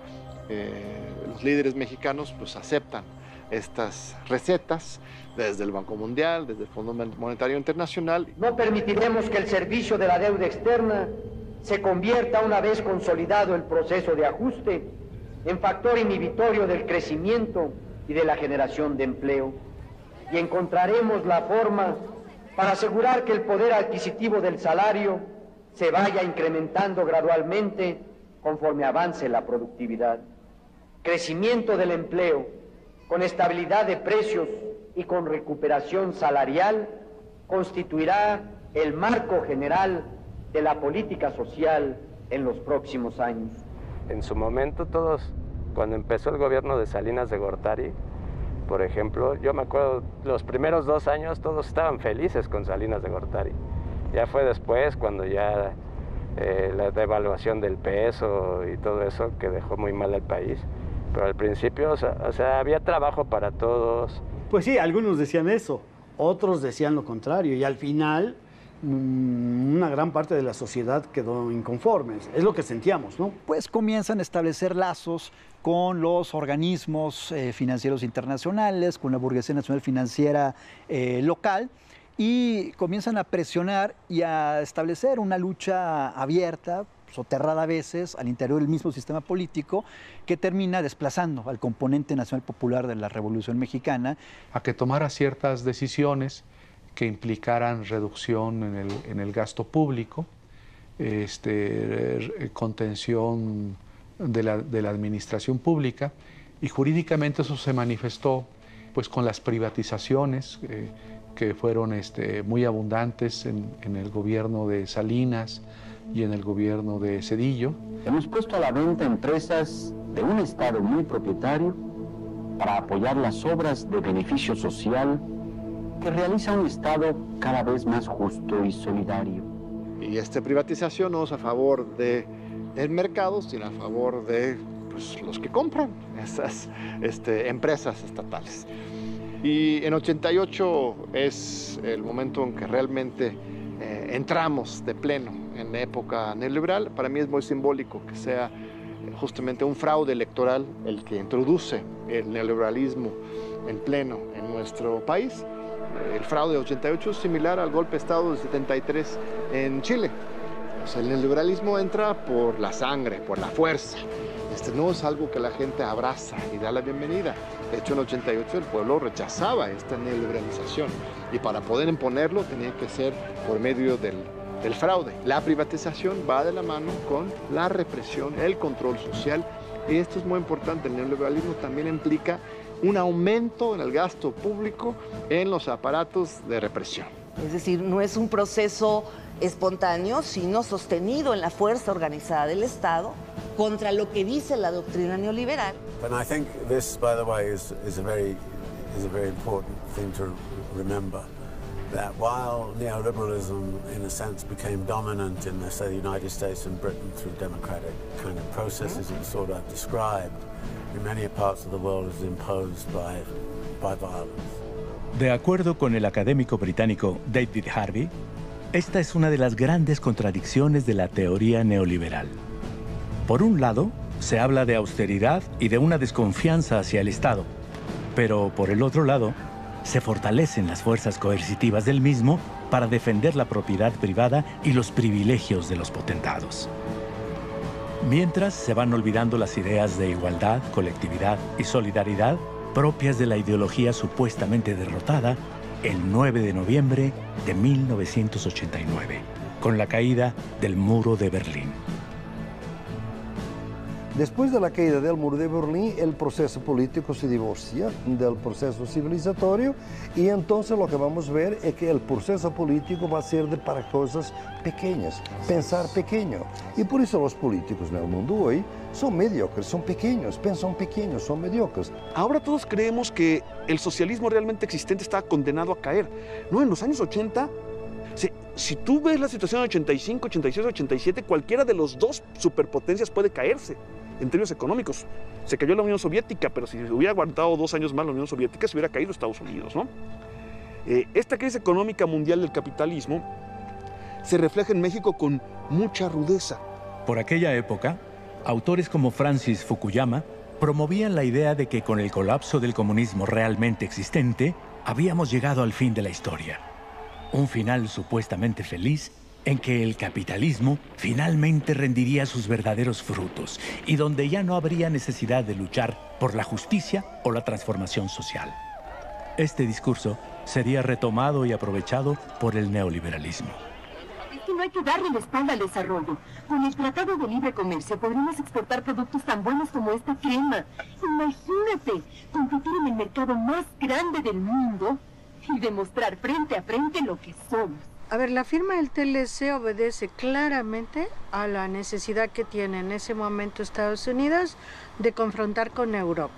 Los líderes mexicanos pues aceptan estas recetas desde el Banco Mundial, desde el Fondo Monetario Internacional. No permitiremos que el servicio de la deuda externa se convierta, una vez consolidado el proceso de ajuste, en factor inhibitorio del crecimiento y de la generación de empleo. Y encontraremos la forma para asegurar que el poder adquisitivo del salario se vaya incrementando gradualmente conforme avance la productividad. Crecimiento del empleo, con estabilidad de precios y con recuperación salarial, constituirá el marco general de la política social en los próximos años. En su momento todos, cuando empezó el gobierno de Salinas de Gortari, por ejemplo, yo me acuerdo, los primeros 2 años todos estaban felices con Salinas de Gortari. Ya fue después, cuando ya la devaluación del peso y todo eso, que dejó muy mal al país. Pero al principio, o sea, había trabajo para todos. Pues sí, algunos decían eso, otros decían lo contrario, y al final una gran parte de la sociedad quedó inconforme. Es lo que sentíamos, ¿no? Pues comienzan a establecer lazos con los organismos financieros internacionales, con la burguesía nacional financiera local, y comienzan a presionar y a establecer una lucha abierta, soterrada a veces, al interior del mismo sistema político, que termina desplazando al componente nacional popular de la Revolución Mexicana. A que tomara ciertas decisiones que implicaran reducción en el gasto público, contención de la administración pública, y jurídicamente eso se manifestó pues con las privatizaciones que fueron muy abundantes en el gobierno de Salinas y en el gobierno de Zedillo. Hemos puesto a la venta empresas de un Estado muy propietario para apoyar las obras de beneficio social que realiza un Estado cada vez más justo y solidario. Y esta privatización no es a favor del mercado, sino a favor de los que compran esas empresas estatales. Y en 88 es el momento en que realmente entramos de pleno en la época neoliberal. Para mí es muy simbólico que sea justamente un fraude electoral el que introduce el neoliberalismo en pleno en nuestro país. El fraude de 88 es similar al golpe de Estado de 73 en Chile. O sea, el neoliberalismo entra por la sangre, por la fuerza. No es algo que la gente abraza y da la bienvenida. De hecho, en 88 el pueblo rechazaba esta neoliberalización y para poder imponerlo tenía que ser por medio del fraude. La privatización va de la mano con la represión, el control social, y esto es muy importante. El neoliberalismo también implica un aumento en el gasto público en los aparatos de represión. Es decir, no es un proceso espontáneo, sino sostenido en la fuerza organizada del Estado contra lo que dice la doctrina neoliberal. And I think this, by the way, is a very important thing to remember. That while neoliberalism, in a sense, became dominant in, say, the United States and Britain through democratic kind of processes that sort of described, in many parts of the world is imposed by violence. De acuerdo con el académico británico David Harvey, esta es una de las grandes contradicciones de la teoría neoliberal. Por un lado, se habla de austeridad y de una desconfianza hacia el Estado, pero por el otro lado, se fortalecen las fuerzas coercitivas del mismo para defender la propiedad privada y los privilegios de los potentados. Mientras se van olvidando las ideas de igualdad, colectividad y solidaridad propias de la ideología supuestamente derrotada el 9 de noviembre de 1989, con la caída del Muro de Berlín. Después de la caída del Muro de Berlín, el proceso político se divorcia del proceso civilizatorio y entonces lo que vamos a ver es que el proceso político va a ser para cosas pequeñas, pensar pequeño. Y por eso los políticos en el mundo hoy son mediocres, son pequeños, piensan pequeños, son mediocres. Ahora todos creemos que el socialismo realmente existente está condenado a caer. No, en los años 80... Si tú ves la situación de 85, 86, 87, cualquiera de los dos superpotencias puede caerse en términos económicos. Se cayó la Unión Soviética, pero si hubiera aguantado 2 años más la Unión Soviética, se hubiera caído Estados Unidos, ¿no? Esta crisis económica mundial del capitalismo se refleja en México con mucha rudeza. Por aquella época, autores como Francis Fukuyama promovían la idea de que con el colapso del comunismo realmente existente, habíamos llegado al fin de la historia. Un final supuestamente feliz en que el capitalismo finalmente rendiría sus verdaderos frutos y donde ya no habría necesidad de luchar por la justicia o la transformación social. Este discurso sería retomado y aprovechado por el neoliberalismo. Es que no hay que darle la espalda al desarrollo. Con el Tratado de Libre Comercio podremos exportar productos tan buenos como esta crema. Imagínate, competir en el mercado más grande del mundo y demostrar frente a frente lo que somos. A ver, la firma del TLC obedece claramente a la necesidad que tiene en ese momento Estados Unidos de confrontar con Europa.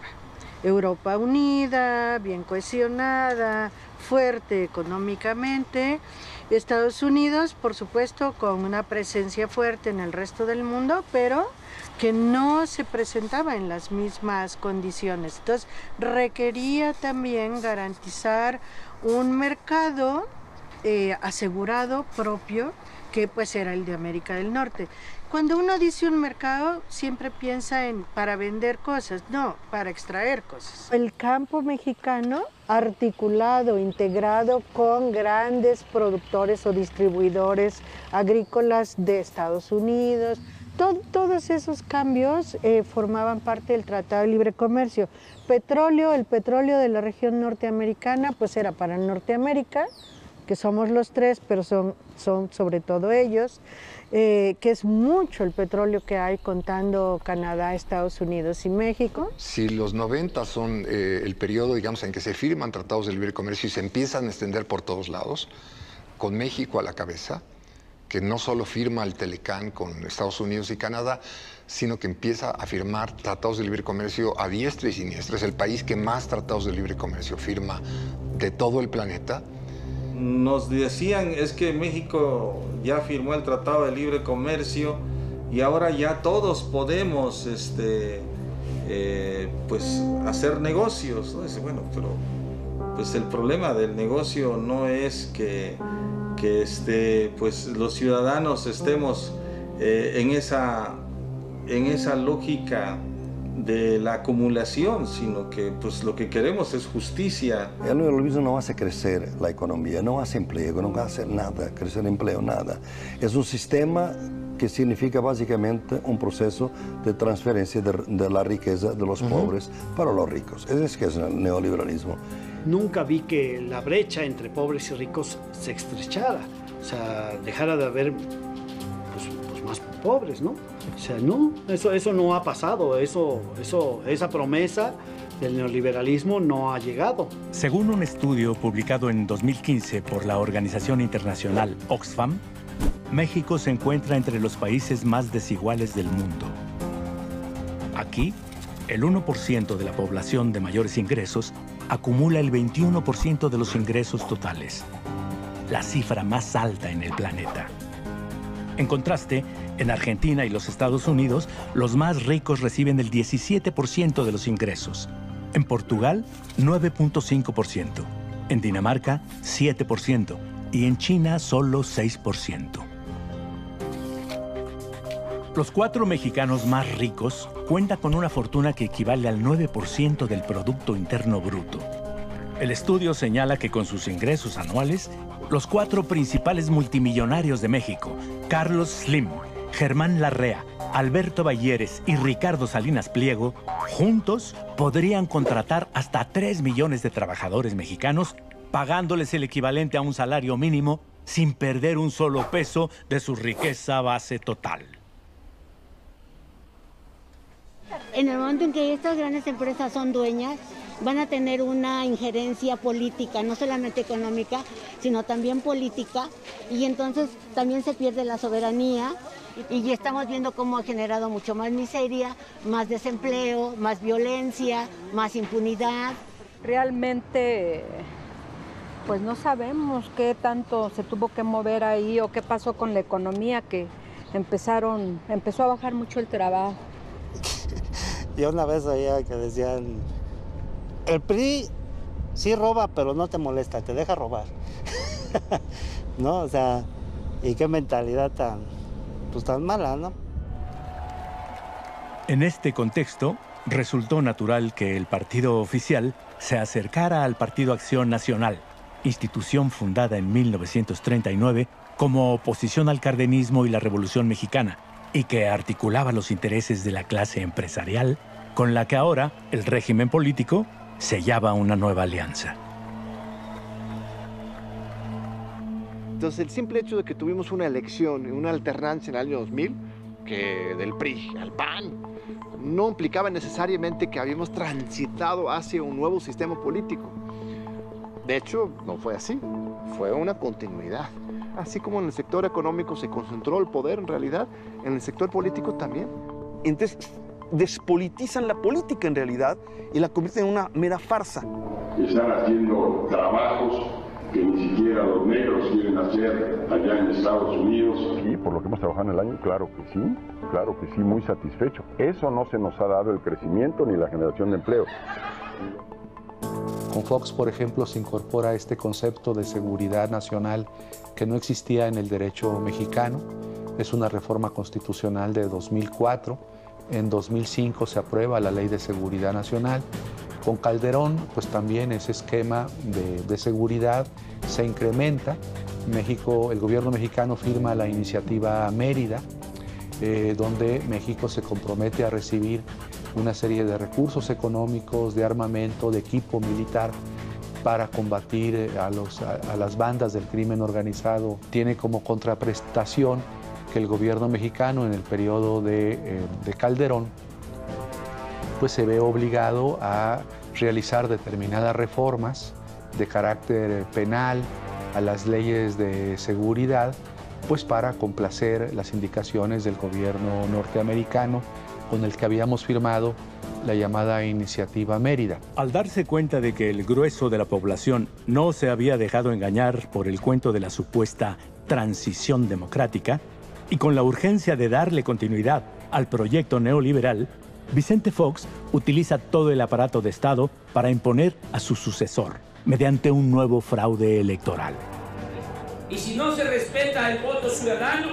Europa unida, bien cohesionada, fuerte económicamente. Estados Unidos, por supuesto, con una presencia fuerte en el resto del mundo, pero que no se presentaba en las mismas condiciones. Entonces, requería también garantizar un mercado asegurado propio, que pues era el de América del Norte. Cuando uno dice un mercado, siempre piensa en para vender cosas, no, para extraer cosas. El campo mexicano articulado, integrado con grandes productores o distribuidores agrícolas de Estados Unidos, todos esos cambios formaban parte del Tratado de Libre Comercio. Petróleo, el petróleo de la región norteamericana, pues era para Norteamérica, que somos los tres, pero son sobre todo ellos, que es mucho el petróleo que hay contando Canadá, Estados Unidos y México. Si los 90 son el periodo, digamos, en que se firman tratados de libre comercio y se empiezan a extender por todos lados, con México a la cabeza, que no solo firma el Telecán con Estados Unidos y Canadá, sino que empieza a firmar tratados de libre comercio a diestra y siniestra. Es el país que más tratados de libre comercio firma de todo el planeta. Nos decían, es que México ya firmó el Tratado de Libre Comercio y ahora ya todos podemos pues, hacer negocios, ¿no? Dice, bueno, pues el problema del negocio no es que pues los ciudadanos estemos en esa lógica de la acumulación, sino que pues lo que queremos es justicia. El neoliberalismo no hace crecer la economía, no hace empleo, no hace nada, crecer empleo, nada. Es un sistema que significa básicamente un proceso de transferencia de la riqueza de los pobres para los ricos. Es que es el neoliberalismo. Nunca vi que la brecha entre pobres y ricos se estrechara, o sea, dejara de haber pues más pobres, ¿no? O sea, no, eso no ha pasado, esa promesa del neoliberalismo no ha llegado. Según un estudio publicado en 2015 por la organización internacional Oxfam, México se encuentra entre los países más desiguales del mundo. Aquí, el 1% de la población de mayores ingresos acumula el 21% de los ingresos totales, la cifra más alta en el planeta. En contraste, en Argentina y los Estados Unidos, los más ricos reciben el 17% de los ingresos. En Portugal, 9.5%. En Dinamarca, 7%. Y en China, solo 6%. Los 4 mexicanos más ricos cuentan con una fortuna que equivale al 9% del Producto Interno Bruto. El estudio señala que con sus ingresos anuales, los 4 principales multimillonarios de México, Carlos Slim, Germán Larrea, Alberto Balleres y Ricardo Salinas Pliego, juntos podrían contratar hasta 3 millones de trabajadores mexicanos, pagándoles el equivalente a un salario mínimo sin perder un solo peso de su riqueza base total. En el momento en que estas grandes empresas son dueñas, van a tener una injerencia política, no solamente económica, sino también política, y entonces también se pierde la soberanía, y ya estamos viendo cómo ha generado mucho más miseria, más desempleo, más violencia, más impunidad. Realmente, pues no sabemos qué tanto se tuvo que mover ahí o qué pasó con la economía, que empezó a bajar mucho el trabajo. Yo una vez oía que decían, el PRI sí roba, pero no te molesta, te deja robar. ¿No? O sea, y qué mentalidad tan mala, ¿no? En este contexto, resultó natural que el partido oficial se acercara al Partido Acción Nacional, institución fundada en 1939 como oposición al cardenismo y la Revolución Mexicana, y que articulaba los intereses de la clase empresarial, con la que ahora el régimen político sellaba una nueva alianza. Entonces, el simple hecho de que tuvimos una elección, una alternancia en el año 2000, que del PRI al PAN, no implicaba necesariamente que habíamos transitado hacia un nuevo sistema político. De hecho, no fue así, fue una continuidad. Así como en el sector económico se concentró el poder, en realidad, en el sector político también. Entonces, despolitizan la política en realidad y la convierten en una mera farsa. Están haciendo trabajos que ni siquiera los negros quieren hacer allá en Estados Unidos. Y por lo que hemos trabajado en el año, claro que sí, muy satisfecho. Eso no se nos ha dado el crecimiento ni la generación de empleo. Con Fox, por ejemplo, se incorpora este concepto de seguridad nacional que no existía en el derecho mexicano. Es una reforma constitucional de 2004. En 2005 se aprueba la Ley de Seguridad Nacional. Con Calderón, pues también ese esquema de seguridad se incrementa. El gobierno mexicano firma la iniciativa Mérida, donde México se compromete a recibir una serie de recursos económicos, de armamento, de equipo militar para combatir a las bandas del crimen organizado. Tiene como contraprestación que el gobierno mexicano en el periodo de Calderón pues se ve obligado a realizar determinadas reformas de carácter penal a las leyes de seguridad, pues para complacer las indicaciones del gobierno norteamericano con el que habíamos firmado la llamada Iniciativa Mérida. Al darse cuenta de que el grueso de la población no se había dejado engañar por el cuento de la supuesta transición democrática, y con la urgencia de darle continuidad al proyecto neoliberal, Vicente Fox utiliza todo el aparato de Estado para imponer a su sucesor, mediante un nuevo fraude electoral. Y si no se respeta el voto ciudadano,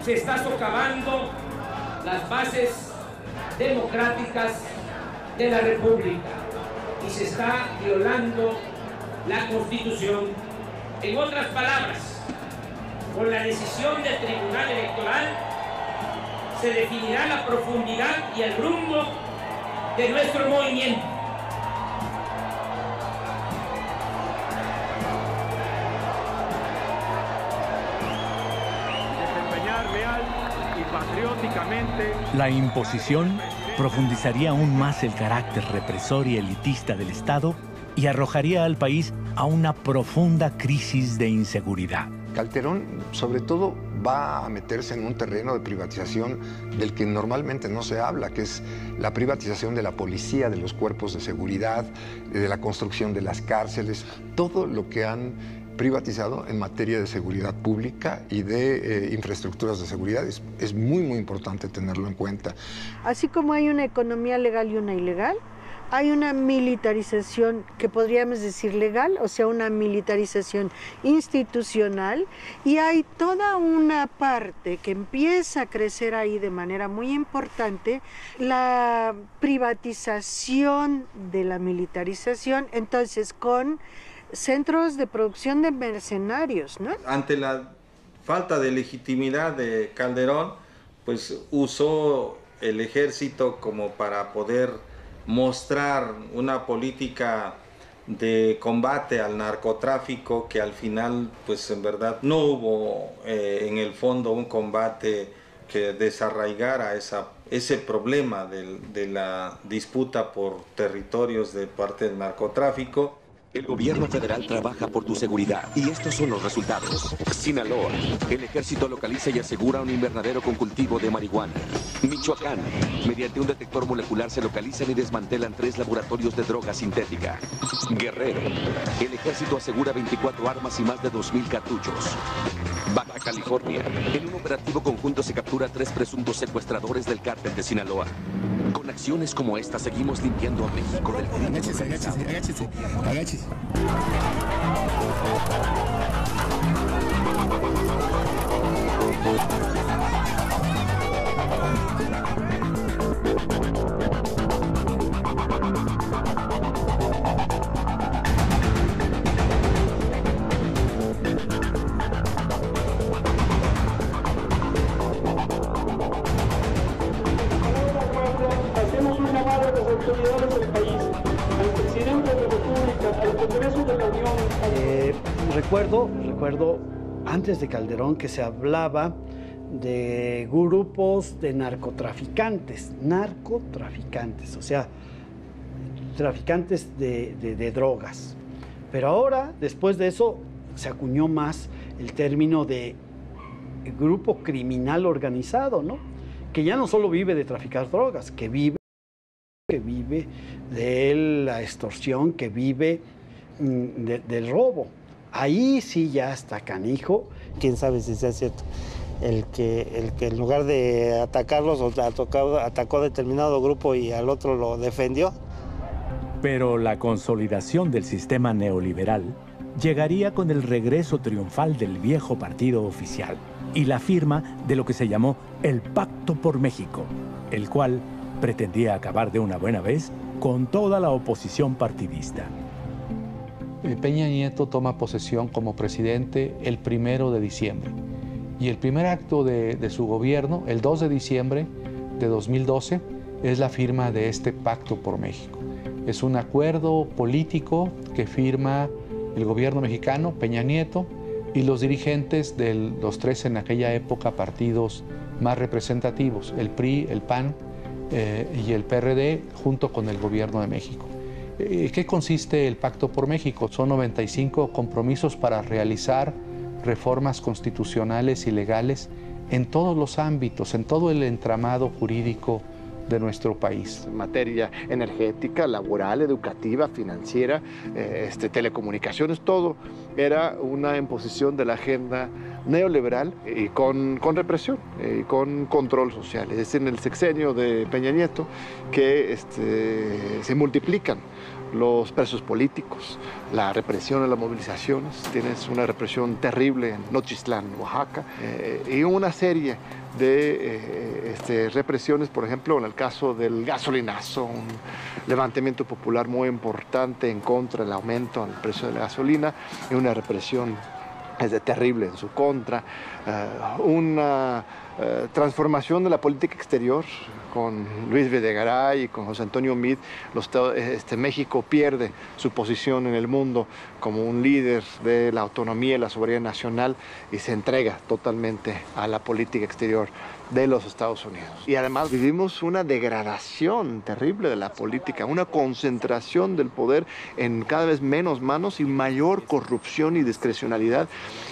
se está socavando las bases democráticas de la República y se está violando la Constitución. En otras palabras, con la decisión del Tribunal Electoral se definirá la profundidad y el rumbo de nuestro movimiento. Desempeñar leal y patrióticamente. La imposición profundizaría aún más el carácter represor y elitista del Estado y arrojaría al país a una profunda crisis de inseguridad. Calderón, sobre todo, va a meterse en un terreno de privatización del que normalmente no se habla, que es la privatización de la policía, de los cuerpos de seguridad, de la construcción de las cárceles, todo lo que han privatizado en materia de seguridad pública y de infraestructuras de seguridad. Es muy, muy importante tenerlo en cuenta. Así como hay una economía legal y una ilegal, hay una militarización que podríamos decir legal, o sea, una militarización institucional, y hay toda una parte que empieza a crecer ahí de manera muy importante, la privatización de la militarización, entonces con centros de producción de mercenarios, ¿no? Ante la falta de legitimidad de Calderón, pues usó el ejército como para poder mostrar una política de combate al narcotráfico que al final, pues en verdad no hubo en el fondo un combate que desarraigara ese problema de la disputa por territorios de parte del narcotráfico. El gobierno federal trabaja por tu seguridad y estos son los resultados. Sinaloa, el ejército localiza y asegura un invernadero con cultivo de marihuana. Michoacán, mediante un detector molecular se localizan y desmantelan 3 laboratorios de droga sintética. Guerrero, el ejército asegura 24 armas y más de 2,000 cartuchos. Baja California, en un operativo conjunto se captura a 3 presuntos secuestradores del cártel de Sinaloa. Con acciones como esta seguimos limpiando a México del crimen. Agáchese. Hacemos un llamado a las autoridades del país, al presidente de la República, al Congreso de la Unión. Recuerdo antes de Calderón que se hablaba de grupos de narcotraficantes, o sea, traficantes de drogas. Pero ahora, después de eso, se acuñó más el término de grupo criminal organizado, ¿no? Que ya no solo vive de traficar drogas, que vive de la extorsión, que vive del robo. Ahí sí ya está canijo. Quién sabe si sea cierto. El que en lugar de atacarlos, atacó a determinado grupo y al otro lo defendió. Pero la consolidación del sistema neoliberal llegaría con el regreso triunfal del viejo partido oficial y la firma de lo que se llamó el Pacto por México, el cual pretendía acabar de una buena vez con toda la oposición partidista. Peña Nieto toma posesión como presidente el 1 de diciembre y el primer acto de su gobierno, el 2 de diciembre de 2012, es la firma de este Pacto por México. Es un acuerdo político que firma el gobierno mexicano, Peña Nieto, y los dirigentes de los 3 en aquella época partidos más representativos, el PRI, el PAN y el PRD, junto con el gobierno de México. ¿Qué consiste el Pacto por México? Son 95 compromisos para realizar reformas constitucionales y legales en todos los ámbitos, en todo el entramado jurídico de nuestro país. En materia energética, laboral, educativa, financiera, telecomunicaciones, todo era una imposición de la agenda neoliberal y con represión y con control social. Es en el sexenio de Peña Nieto que se multiplican los presos políticos, la represión de las movilizaciones. Tienes una represión terrible en Nochistlán, Oaxaca, y una serie de represiones, por ejemplo, en el caso del gasolinazo, un levantamiento popular muy importante en contra del aumento del precio de la gasolina, y una represión terrible en su contra, una transformación de la política exterior con Luis Videgaray y con José Antonio Meade. México pierde su posición en el mundo como un líder de la autonomía y la soberanía nacional y se entrega totalmente a la política exterior de los Estados Unidos. Y además vivimos una degradación terrible de la política, una concentración del poder en cada vez menos manos y mayor corrupción y discrecionalidad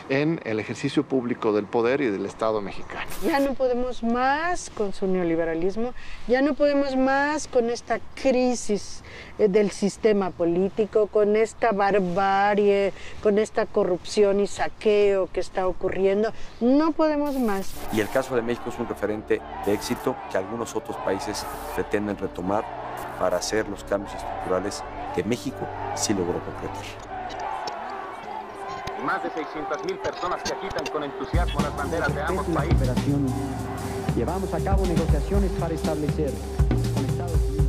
en el ejercicio público del poder y del Estado mexicano. Ya no podemos más con su neoliberalismo, ya no podemos más con esta crisis del sistema político, con esta barbarie, con esta corrupción y saqueo que está ocurriendo. No podemos más. Y el caso de México es un referente de éxito que algunos otros países pretenden retomar para hacer los cambios estructurales que México sí logró concretar. Más de 600,000 personas que agitan con entusiasmo las banderas de ambos países. Llevamos a cabo negociaciones para establecer con Estados Unidos.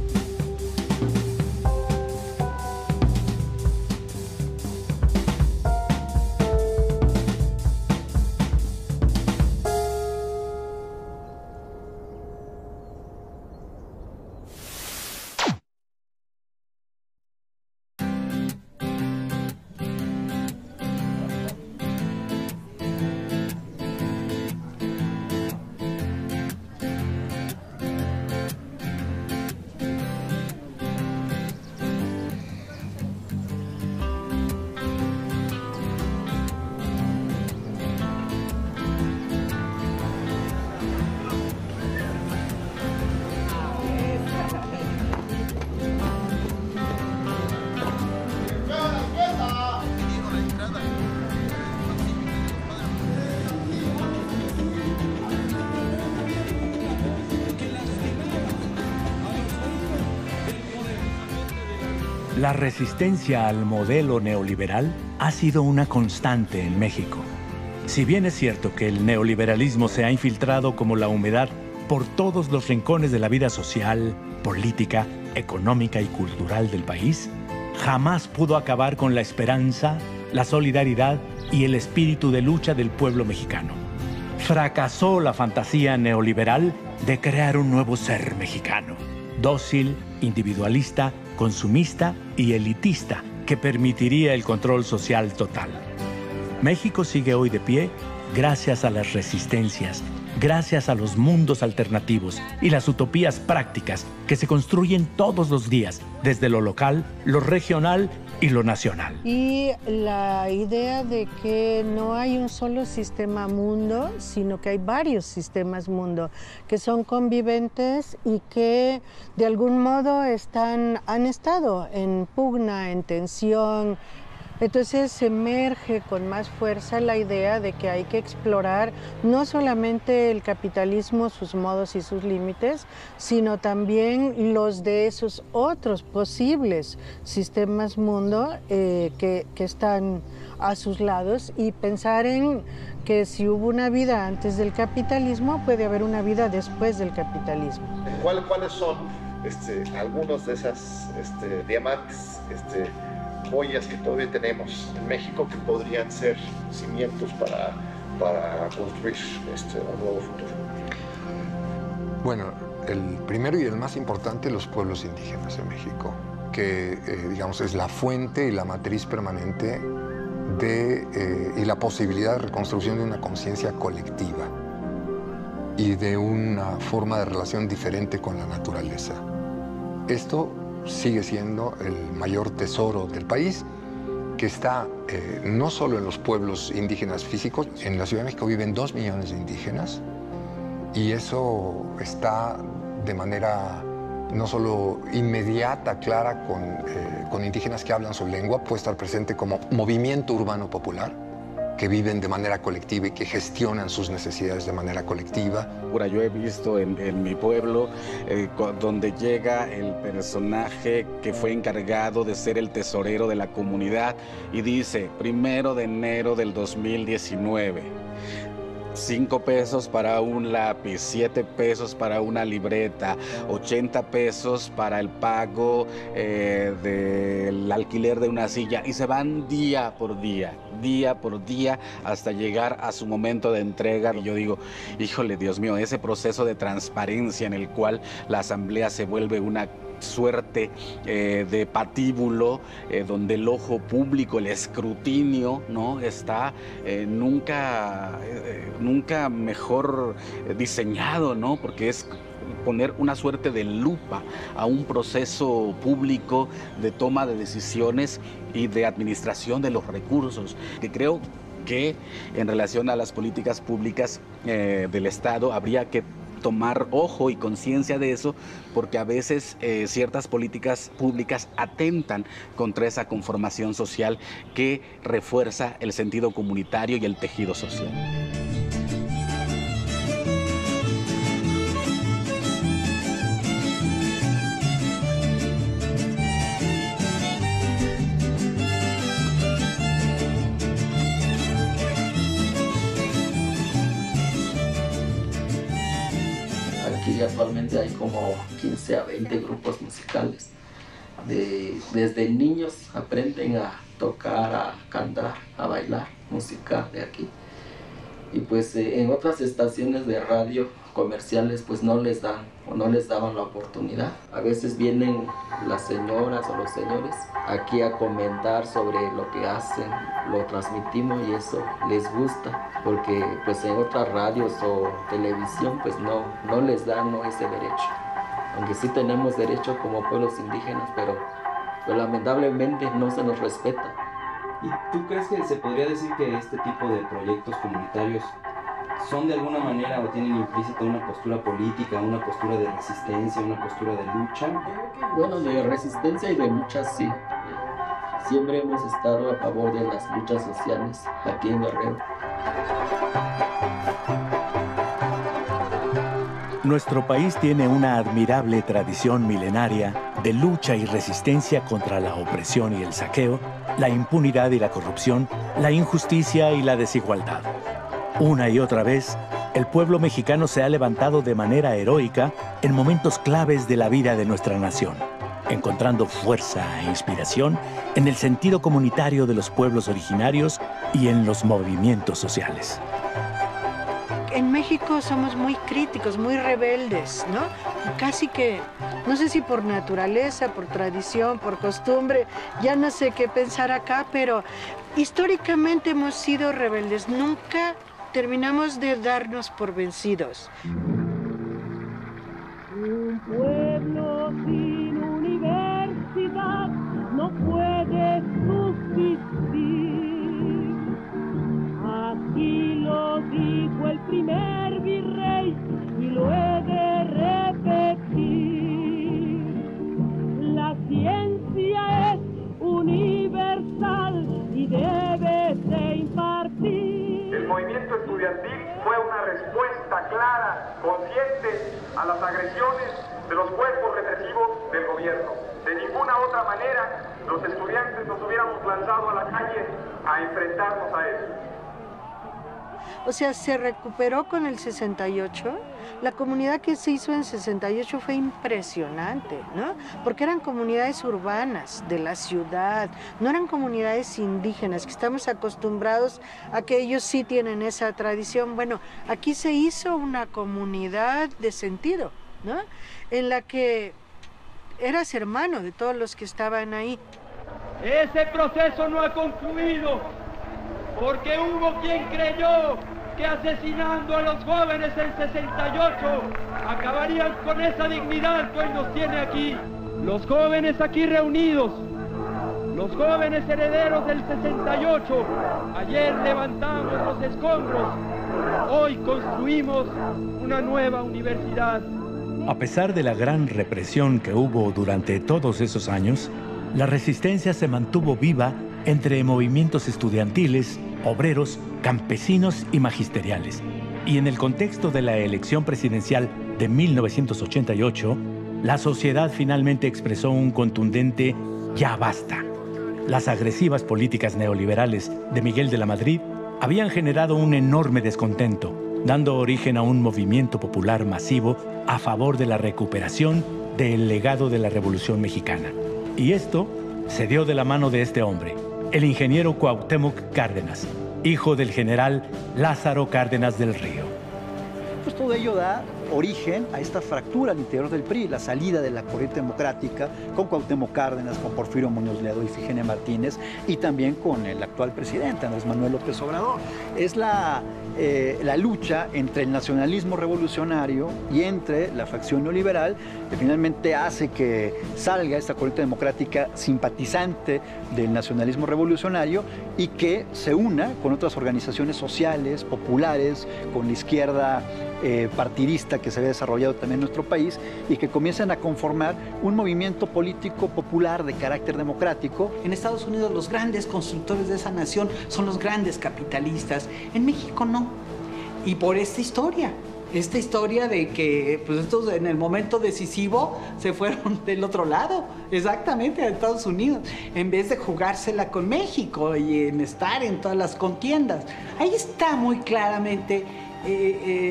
La resistencia al modelo neoliberal ha sido una constante en México. Si bien es cierto que el neoliberalismo se ha infiltrado como la humedad por todos los rincones de la vida social, política, económica y cultural del país, jamás pudo acabar con la esperanza, la solidaridad y el espíritu de lucha del pueblo mexicano. Fracasó la fantasía neoliberal de crear un nuevo ser mexicano, dócil, individualista, consumista y elitista, que permitiría el control social total. México sigue hoy de pie gracias a las resistencias, gracias a los mundos alternativos y las utopías prácticas que se construyen todos los días, desde lo local, lo regional y lo nacional. Y la idea de que no hay un solo sistema mundo, sino que hay varios sistemas mundo que son conviventes y que de algún modo han estado en pugna, en tensión. Entonces emerge con más fuerza la idea de que hay que explorar no solamente el capitalismo, sus modos y sus límites, sino también los de esos otros posibles sistemas mundo que están a sus lados, y pensar en que si hubo una vida antes del capitalismo, puede haber una vida después del capitalismo. ¿Cuáles son algunos de esas diamantes, joyas que todavía tenemos en México que podrían ser cimientos para construir un nuevo futuro? Bueno, el primero y el más importante, los pueblos indígenas en México, que digamos es la fuente y la matriz permanente y la posibilidad de reconstrucción de una conciencia colectiva y de una forma de relación diferente con la naturaleza. Esto sigue siendo el mayor tesoro del país, que está no solo en los pueblos indígenas físicos. En la Ciudad de México viven 2 millones de indígenas, y eso está de manera no solo inmediata, clara, con indígenas que hablan su lengua. Puede estar presente como movimiento urbano popular, que viven de manera colectiva y que gestionan sus necesidades de manera colectiva. Yo he visto en mi pueblo donde llega el personaje que fue encargado de ser el tesorero de la comunidad y dice, 1 de enero del 2019, 5 pesos para un lápiz, 7 pesos para una libreta, 80 pesos para el pago del alquiler de una silla, y se van día por día, hasta llegar a su momento de entrega. Y yo digo, híjole, Dios mío, ese proceso de transparencia en el cual la asamblea se vuelve una suerte de patíbulo donde el ojo público, el escrutinio, ¿no?, está nunca mejor diseñado, ¿no?, porque es poner una suerte de lupa a un proceso público de toma de decisiones y de administración de los recursos, que creo que en relación a las políticas públicas del Estado habría que tomar ojo y conciencia de eso, porque a veces ciertas políticas públicas atentan contra esa conformación social que refuerza el sentido comunitario y el tejido social. Aquí actualmente hay como 15 a 20 grupos musicales. Desde niños aprenden a tocar, a cantar, a bailar música de aquí. Y pues en otras estaciones de radio comerciales pues no les dan o no les daban la oportunidad. A veces vienen las señoras o los señores aquí a comentar sobre lo que hacen, lo transmitimos y eso les gusta, porque pues en otras radios o televisión pues no les dan ese derecho. Aunque sí tenemos derecho como pueblos indígenas, pero lamentablemente no se nos respeta. ¿Y tú crees que se podría decir que este tipo de proyectos comunitarios son de alguna manera o tienen implícita una postura política, una postura de resistencia, una postura de lucha? Bueno, de resistencia y de lucha sí. Siempre hemos estado a favor de las luchas sociales aquí en Guerrero. Nuestro país tiene una admirable tradición milenaria de lucha y resistencia contra la opresión y el saqueo, la impunidad y la corrupción, la injusticia y la desigualdad. Una y otra vez, el pueblo mexicano se ha levantado de manera heroica en momentos claves de la vida de nuestra nación, encontrando fuerza e inspiración en el sentido comunitario de los pueblos originarios y en los movimientos sociales. En México somos muy críticos, muy rebeldes, ¿no? Casi que, no sé si por naturaleza, por tradición, por costumbre, ya no sé qué pensar acá, pero históricamente hemos sido rebeldes. Nunca terminamos de darnos por vencidos. Un pueblo sin universidad no puede subsistir. Así lo dijo el primer virrey y lo he de repetir. La ciencia es universal y debe de impartir. El movimiento estudiantil fue una respuesta clara, consciente a las agresiones de los cuerpos represivos del gobierno. De ninguna otra manera los estudiantes nos hubiéramos lanzado a la calle a enfrentarnos a eso. O sea, se recuperó con el 68. La comunidad que se hizo en 68 fue impresionante, ¿no? Porque eran comunidades urbanas de la ciudad, no eran comunidades indígenas, que estamos acostumbrados a que ellos sí tienen esa tradición. Bueno, aquí se hizo una comunidad de sentido, ¿no? En la que eras hermano de todos los que estaban ahí. Ese proceso no ha concluido, porque hubo quien creyó que asesinando a los jóvenes en 68 acabarían con esa dignidad que hoy nos tiene aquí. Los jóvenes aquí reunidos, los jóvenes herederos del 68, ayer levantamos los escombros, hoy construimos una nueva universidad. A pesar de la gran represión que hubo durante todos esos años, la resistencia se mantuvo viva entre movimientos estudiantiles obreros, campesinos y magisteriales. Y en el contexto de la elección presidencial de 1988, la sociedad finalmente expresó un contundente «ya basta». Las agresivas políticas neoliberales de Miguel de la Madrid habían generado un enorme descontento, dando origen a un movimiento popular masivo a favor de la recuperación del legado de la Revolución Mexicana. Y esto se dio de la mano de este hombre, el ingeniero Cuauhtémoc Cárdenas, hijo del general Lázaro Cárdenas del Río. Pues todo ello da origen a esta fractura al interior del PRI, la salida de la corriente democrática con Cuauhtémoc Cárdenas, con Porfirio Muñoz Ledo y Ifigenia Martínez, y también con el actual presidente, Andrés Manuel López Obrador. Es la lucha entre el nacionalismo revolucionario y entre la facción neoliberal que finalmente hace que salga esta corriente democrática simpatizante del nacionalismo revolucionario y que se una con otras organizaciones sociales, populares, con la izquierda partidista que se había desarrollado también en nuestro país y que comienzan a conformar un movimiento político popular de carácter democrático. En Estados Unidos los grandes constructores de esa nación son los grandes capitalistas. En México no. Y por esta historia de que pues estos en el momento decisivo se fueron del otro lado, exactamente a Estados Unidos, en vez de jugársela con México y en estar en todas las contiendas. Ahí está muy claramente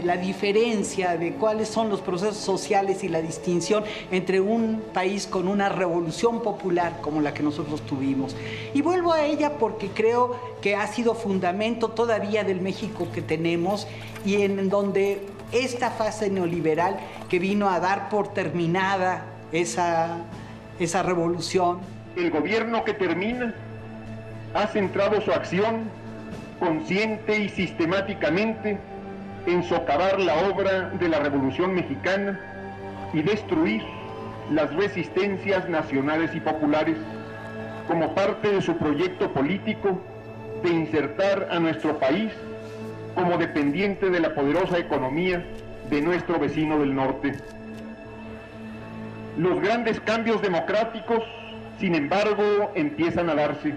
la diferencia de cuáles son los procesos sociales y la distinción entre un país con una revolución popular como la que nosotros tuvimos. Y vuelvo a ella porque creo que ha sido fundamento todavía del México que tenemos y en donde esta fase neoliberal que vino a dar por terminada esa revolución. El gobierno que termina ha centrado su acción consciente y sistemáticamente en socavar la obra de la Revolución Mexicana y destruir las resistencias nacionales y populares como parte de su proyecto político de insertar a nuestro país como dependiente de la poderosa economía de nuestro vecino del norte. Los grandes cambios democráticos, sin embargo, empiezan a darse.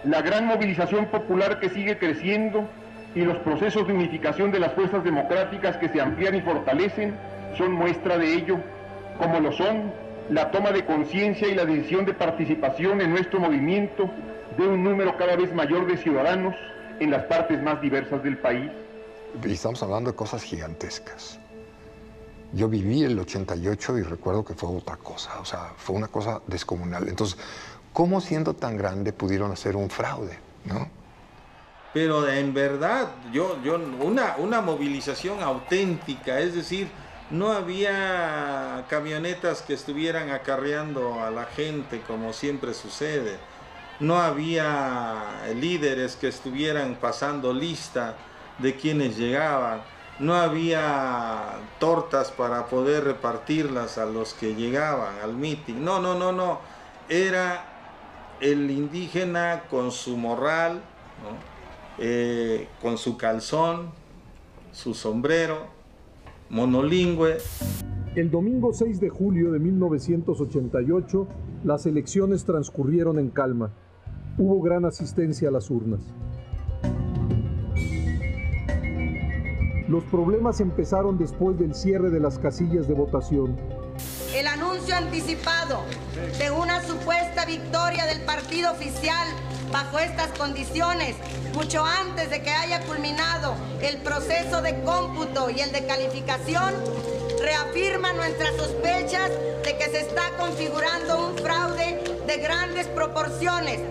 La gran movilización popular que sigue creciendo y los procesos de unificación de las fuerzas democráticas que se amplían y fortalecen son muestra de ello, como lo son la toma de conciencia y la decisión de participación en nuestro movimiento de un número cada vez mayor de ciudadanos en las partes más diversas del país. Y estamos hablando de cosas gigantescas. Yo viví el 88 y recuerdo que fue otra cosa, o sea, fue una cosa descomunal. Entonces, ¿cómo siendo tan grande pudieron hacer un fraude, no? Pero en verdad, una movilización auténtica, es decir, no había camionetas que estuvieran acarreando a la gente como siempre sucede, no había líderes que estuvieran pasando lista de quienes llegaban, no había tortas para poder repartirlas a los que llegaban al mitin, no, era el indígena con su morral, ¿no? Con su calzón, su sombrero, monolingüe. El domingo 6 de julio de 1988, las elecciones transcurrieron en calma. Hubo gran asistencia a las urnas. Los problemas empezaron después del cierre de las casillas de votación. El anuncio anticipado de una supuesta victoria del partido oficial bajo estas condiciones, mucho antes de que haya culminado el proceso de cómputo y el de calificación, reafirma nuestras sospechas de que se está configurando un fraude de grandes proporciones.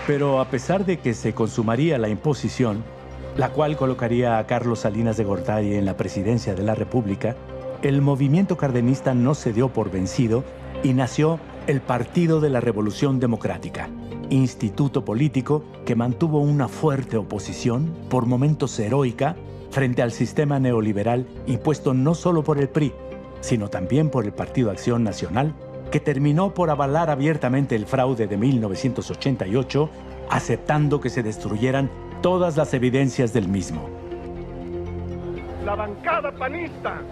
Pero a pesar de que se consumaría la imposición, la cual colocaría a Carlos Salinas de Gortari en la presidencia de la República, el movimiento cardenista no se dio por vencido y nació el Partido de la Revolución Democrática, instituto político que mantuvo una fuerte oposición, por momentos heroica, frente al sistema neoliberal impuesto no solo por el PRI, sino también por el Partido Acción Nacional, que terminó por avalar abiertamente el fraude de 1988, aceptando que se destruyeran todas las evidencias del mismo. La bancada panista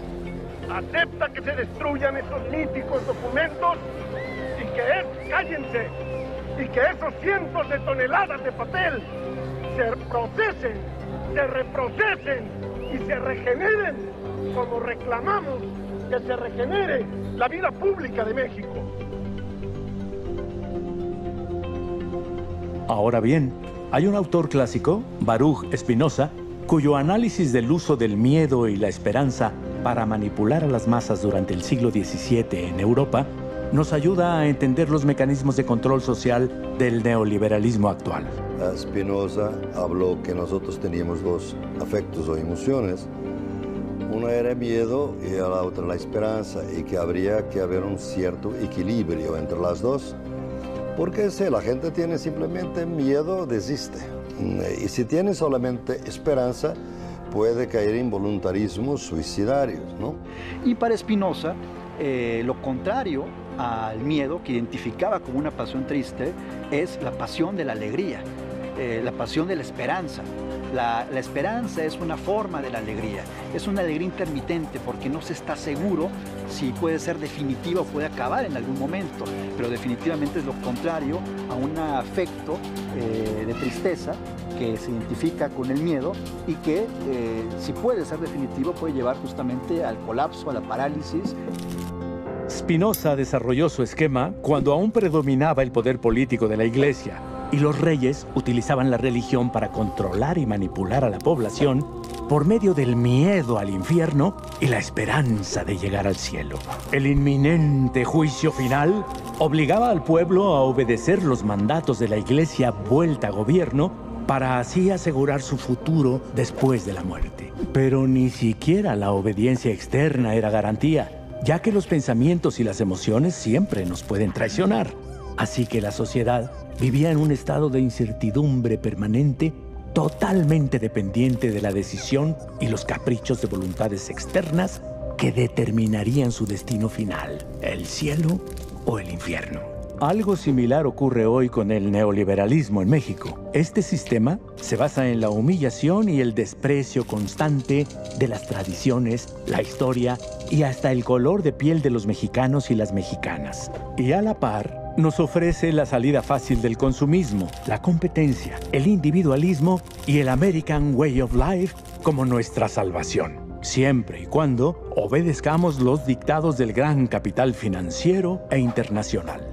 acepta que se destruyan esos míticos documentos y cállense, y que esos cientos de toneladas de papel se procesen, se reprocesen y se regeneren, como reclamamos que se regenere la vida pública de México. Ahora bien, hay un autor clásico, Baruch Spinoza, cuyo análisis del uso del miedo y la esperanza para manipular a las masas durante el siglo XVII en Europa nos ayuda a entender los mecanismos de control social del neoliberalismo actual. Spinoza habló que nosotros teníamos dos afectos o emociones. Una era miedo y la otra la esperanza, y que habría que haber un cierto equilibrio entre las dos. Porque si la gente tiene simplemente miedo, desiste. Y si tiene solamente esperanza, puede caer en voluntarismos suicidarios, ¿no? Y para Spinoza, lo contrario al miedo, que identificaba como una pasión triste, es la pasión de la alegría, la pasión de la esperanza. La esperanza es una forma de la alegría, es una alegría intermitente porque no se está seguro si puede ser definitiva o puede acabar en algún momento, pero definitivamente es lo contrario a un afecto de tristeza que se identifica con el miedo y que si puede ser definitivo puede llevar justamente al colapso, a la parálisis. Spinoza desarrolló su esquema cuando aún predominaba el poder político de la Iglesia y los reyes utilizaban la religión para controlar y manipular a la población por medio del miedo al infierno y la esperanza de llegar al cielo. El inminente juicio final obligaba al pueblo a obedecer los mandatos de la Iglesia vuelta a gobierno para así asegurar su futuro después de la muerte. Pero ni siquiera la obediencia externa era garantía, ya que los pensamientos y las emociones siempre nos pueden traicionar. Así que la sociedad vivía en un estado de incertidumbre permanente, totalmente dependiente de la decisión y los caprichos de voluntades externas que determinarían su destino final, el cielo o el infierno. Algo similar ocurre hoy con el neoliberalismo en México. Este sistema se basa en la humillación y el desprecio constante de las tradiciones, la historia y hasta el color de piel de los mexicanos y las mexicanas. Y a la par, nos ofrece la salida fácil del consumismo, la competencia, el individualismo y el American Way of Life como nuestra salvación, siempre y cuando obedezcamos los dictados del gran capital financiero e internacional.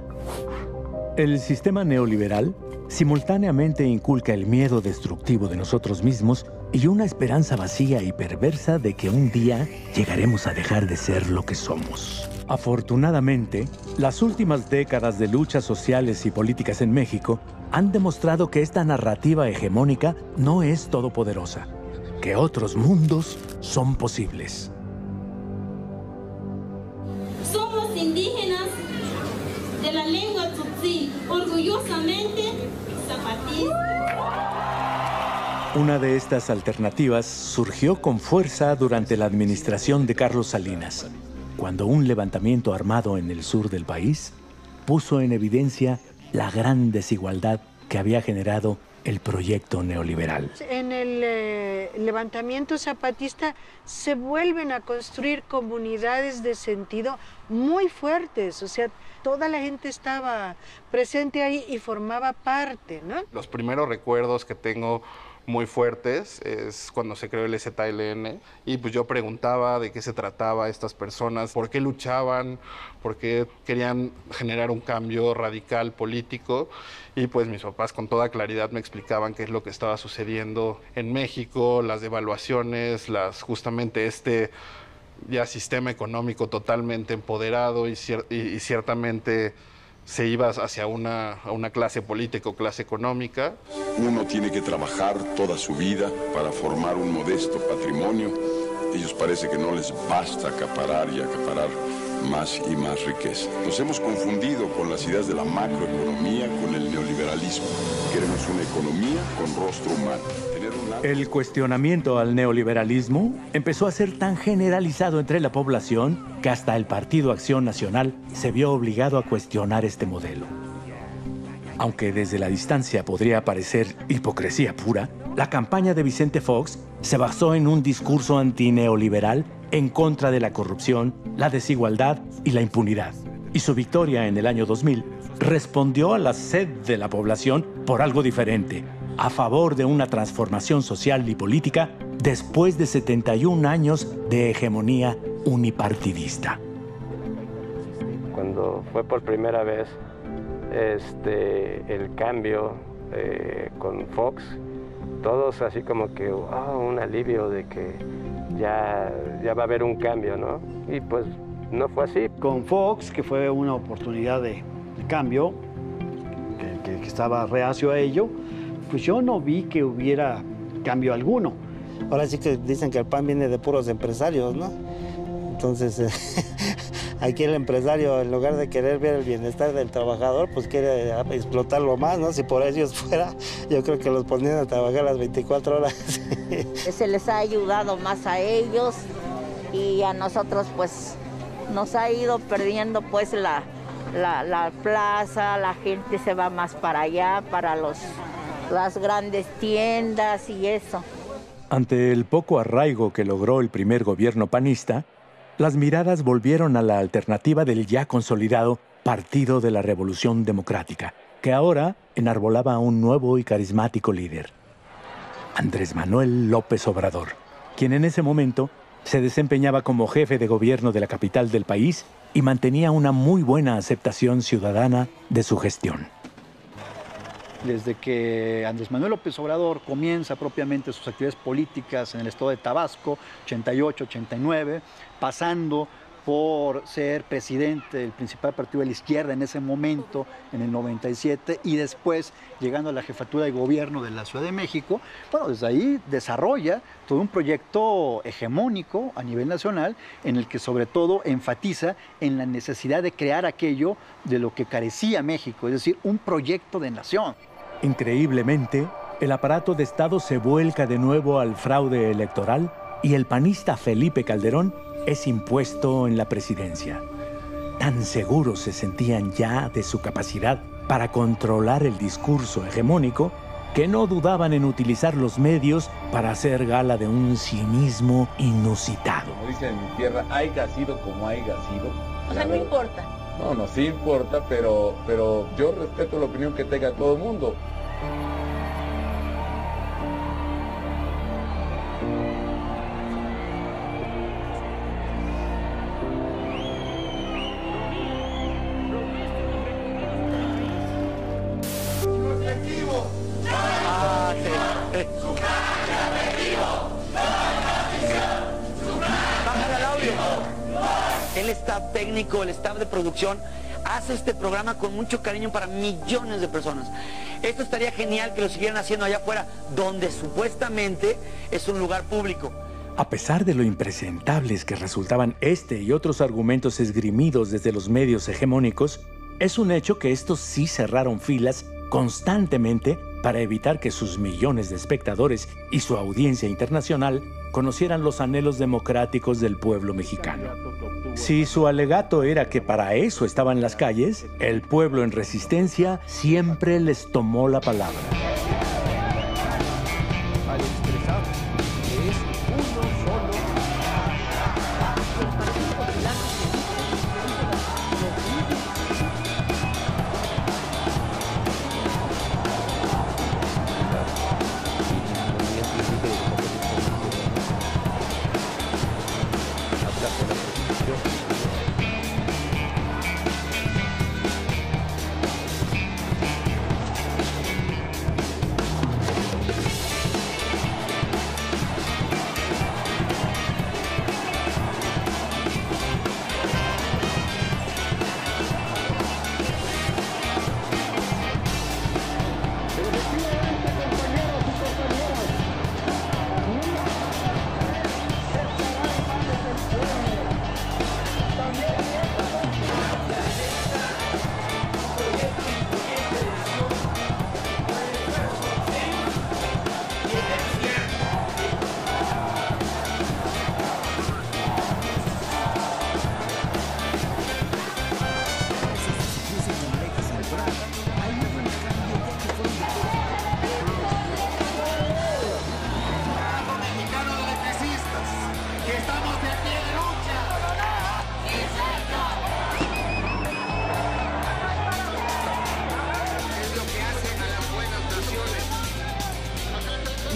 El sistema neoliberal simultáneamente inculca el miedo destructivo de nosotros mismos y una esperanza vacía y perversa de que un día llegaremos a dejar de ser lo que somos. Afortunadamente, las últimas décadas de luchas sociales y políticas en México han demostrado que esta narrativa hegemónica no es todopoderosa, que otros mundos son posibles. Somos indígenas de la lengua tzotzil, orgullosamente zapatistas. Una de estas alternativas surgió con fuerza durante la administración de Carlos Salinas, cuando un levantamiento armado en el sur del país puso en evidencia la gran desigualdad que había generado el proyecto neoliberal. En el levantamiento zapatista se vuelven a construir comunidades de sentido muy fuertes, o sea, toda la gente estaba presente ahí y formaba parte, ¿no? Los primeros recuerdos que tengo muy fuertes es cuando se creó el ZLN y pues yo preguntaba de qué se trataba estas personas, por qué luchaban, por qué querían generar un cambio radical político y pues mis papás con toda claridad me explicaban qué es lo que estaba sucediendo en México, las devaluaciones, justamente este ya sistema económico totalmente empoderado y ciertamente se iba hacia una clase política o clase económica. Uno tiene que trabajar toda su vida para formar un modesto patrimonio. Ellos parece que no les basta acaparar y acaparar más y más riqueza. Nos hemos confundido con las ideas de la macroeconomía, con el neoliberalismo. Queremos una economía con rostro humano. El cuestionamiento al neoliberalismo empezó a ser tan generalizado entre la población que hasta el Partido Acción Nacional se vio obligado a cuestionar este modelo. Aunque desde la distancia podría parecer hipocresía pura, la campaña de Vicente Fox se basó en un discurso antineoliberal en contra de la corrupción, la desigualdad y la impunidad. y su victoria en el año 2000 respondió a la sed de la población por algo diferente, a favor de una transformación social y política después de 71 años de hegemonía unipartidista. Cuando fue por primera vez el cambio con Fox, todos así como que, un alivio de que ya va a haber un cambio, ¿no? Y pues no fue así. Con Fox, que fue una oportunidad de cambio, que estaba reacio a ello, pues yo no vi que hubiera cambio alguno. Ahora sí que dicen que el PAN viene de puros empresarios, ¿no? Entonces, aquí el empresario, en lugar de querer ver el bienestar del trabajador, pues quiere explotarlo más, ¿no? Si por ellos fuera, yo creo que los ponían a trabajar las 24 horas. Se les ha ayudado más a ellos y a nosotros, pues, nos ha ido perdiendo, pues, la plaza, la gente se va más para allá, para las grandes tiendas y eso. Ante el poco arraigo que logró el primer gobierno panista, las miradas volvieron a la alternativa del ya consolidado Partido de la Revolución Democrática, que ahora enarbolaba a un nuevo y carismático líder, Andrés Manuel López Obrador, quien en ese momento se desempeñaba como jefe de gobierno de la capital del país y mantenía una muy buena aceptación ciudadana de su gestión. Desde que Andrés Manuel López Obrador comienza propiamente sus actividades políticas en el estado de Tabasco, 88, 89, pasando por ser presidente del principal partido de la izquierda en ese momento, en el 97, y después llegando a la jefatura de gobierno de la Ciudad de México, bueno, desde ahí desarrolla todo un proyecto hegemónico a nivel nacional en el que sobre todo enfatiza en la necesidad de crear aquello de lo que carecía México, es decir, un proyecto de nación. Increíblemente, el aparato de Estado se vuelca de nuevo al fraude electoral y el panista Felipe Calderón es impuesto en la presidencia. Tan seguros se sentían ya de su capacidad para controlar el discurso hegemónico que no dudaban en utilizar los medios para hacer gala de un cinismo inusitado. Como dicen en mi tierra, haya sido como haya sido. O sea, no importa. No, sí importa, pero yo respeto la opinión que tenga todo el mundo. El staff técnico, el staff de producción hace este programa con mucho cariño para millones de personas. Esto estaría genial que lo siguieran haciendo allá afuera, donde supuestamente es un lugar público. A pesar de lo impresentables que resultaban este y otros argumentos esgrimidos desde los medios hegemónicos, es un hecho que estos sí cerraron filas constantemente para evitar que sus millones de espectadores y su audiencia internacional conocieran los anhelos democráticos del pueblo mexicano. Si su alegato era que para eso estaban las calles, el pueblo en resistencia siempre les tomó la palabra. Al expresar que es uno solo.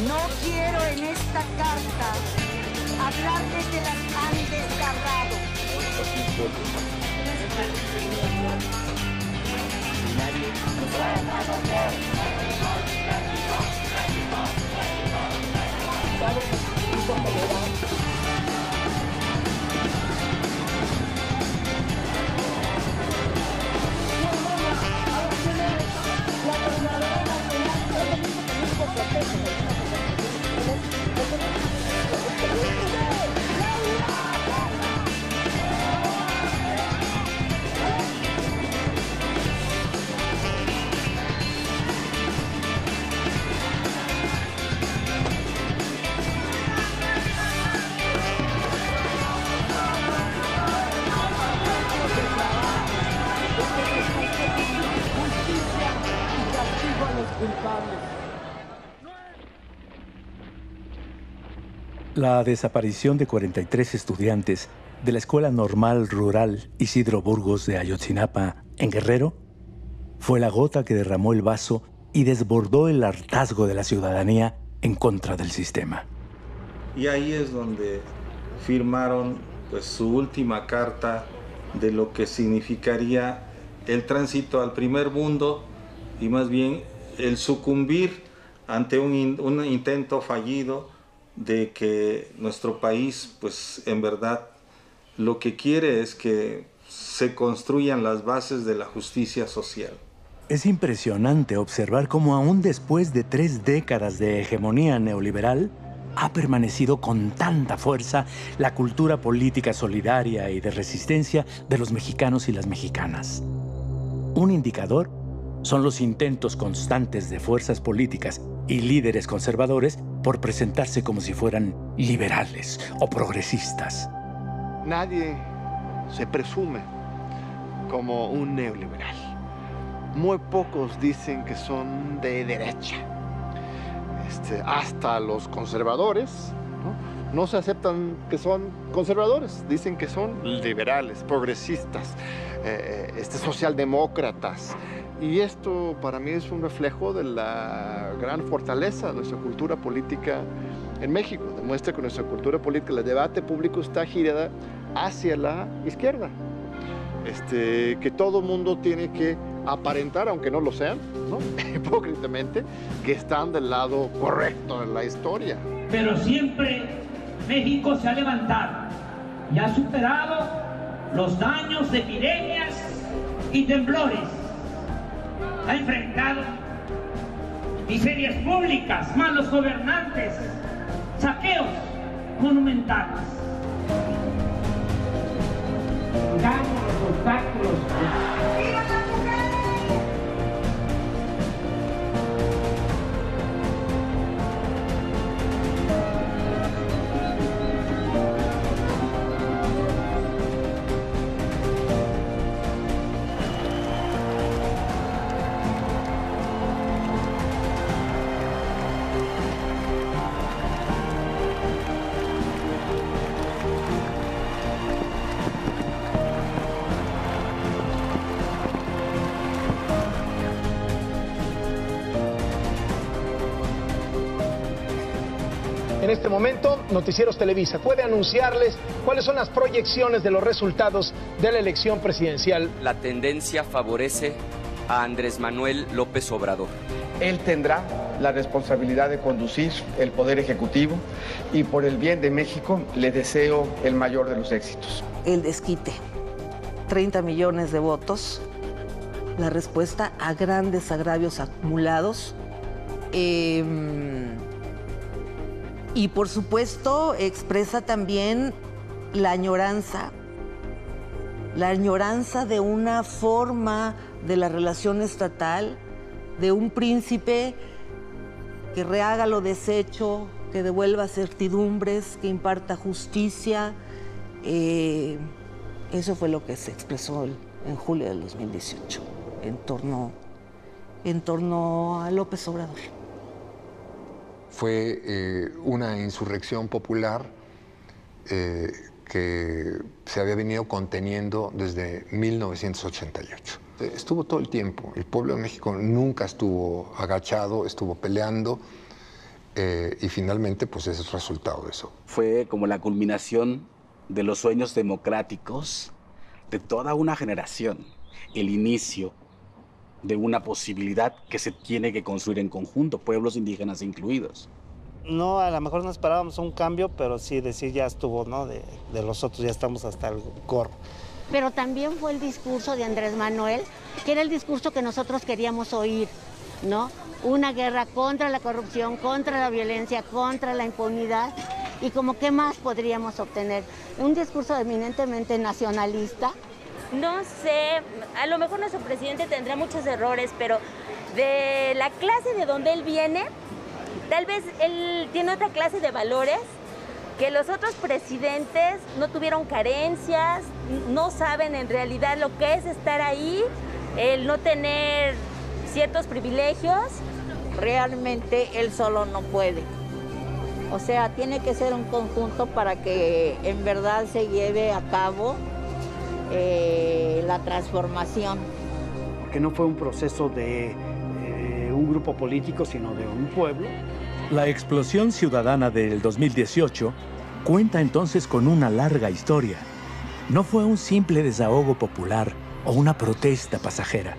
No quiero en esta carta hablar de que las han desgarrado. La desaparición de 43 estudiantes de la Escuela Normal Rural Isidro Burgos de Ayotzinapa, en Guerrero, fue la gota que derramó el vaso y desbordó el hartazgo de la ciudadanía en contra del sistema. Y ahí es donde firmaron pues, su última carta de lo que significaría el tránsito al primer mundo y más bien el sucumbir ante un intento fallido de que nuestro país, pues en verdad, lo que quiere es que se construyan las bases de la justicia social. Es impresionante observar cómo aún después de 3 décadas de hegemonía neoliberal, ha permanecido con tanta fuerza la cultura política solidaria y de resistencia de los mexicanos y las mexicanas. Un indicador son los intentos constantes de fuerzas políticas y líderes conservadores por presentarse como si fueran liberales o progresistas. Nadie se presume como un neoliberal. Muy pocos dicen que son de derecha. Hasta los conservadores no se aceptan que son conservadores, dicen que son liberales, progresistas, socialdemócratas. Y esto para mí es un reflejo de la gran fortaleza de nuestra cultura política en México. Demuestra que nuestra cultura política, el debate público está girada hacia la izquierda. Que todo mundo tiene que aparentar, aunque no lo sean, ¿no? Hipócritamente, que están del lado correcto de la historia. Pero siempre México se ha levantado y ha superado los daños de epidemias y temblores. Ha enfrentado miserias públicas, malos gobernantes, saqueos monumentales. Gano los obstáculos. ¡Viva la mujer! En este momento, Noticieros Televisa puede anunciarles cuáles son las proyecciones de los resultados de la elección presidencial. La tendencia favorece a Andrés Manuel López Obrador. Él tendrá la responsabilidad de conducir el Poder Ejecutivo y por el bien de México le deseo el mayor de los éxitos. El desquite, 30 millones de votos, la respuesta a grandes agravios acumulados. Y por supuesto expresa también la añoranza de una forma de la relación estatal, de un príncipe que rehaga lo deshecho, que devuelva certidumbres, que imparta justicia. Eso fue lo que se expresó en julio del 2018 en torno a López Obrador. Fue una insurrección popular que se había venido conteniendo desde 1988. Estuvo todo el tiempo, el pueblo de México nunca estuvo agachado, estuvo peleando y finalmente pues es el resultado de eso. Fue como la culminación de los sueños democráticos de toda una generación, el inicio de una posibilidad que se tiene que construir en conjunto, pueblos indígenas incluidos. No, a lo mejor no esperábamos un cambio, pero sí decir ya estuvo, ¿no? De los otros ya estamos hasta el gorro. Pero también fue el discurso de Andrés Manuel, que era el discurso que nosotros queríamos oír, ¿no? Una guerra contra la corrupción, contra la violencia, contra la impunidad. Y como, ¿qué más podríamos obtener? Un discurso eminentemente nacionalista. No sé, a lo mejor nuestro presidente tendrá muchos errores, pero de la clase de donde él viene, tal vez él tiene otra clase de valores que los otros presidentes no tuvieron carencias, no saben en realidad lo que es estar ahí, el no tener ciertos privilegios. Realmente él solo no puede. O sea, tiene que ser un conjunto para que en verdad se lleve a cabo la transformación. Porque no fue un proceso de un grupo político, sino de un pueblo. La explosión ciudadana del 2018 cuenta entonces con una larga historia. No fue un simple desahogo popular o una protesta pasajera.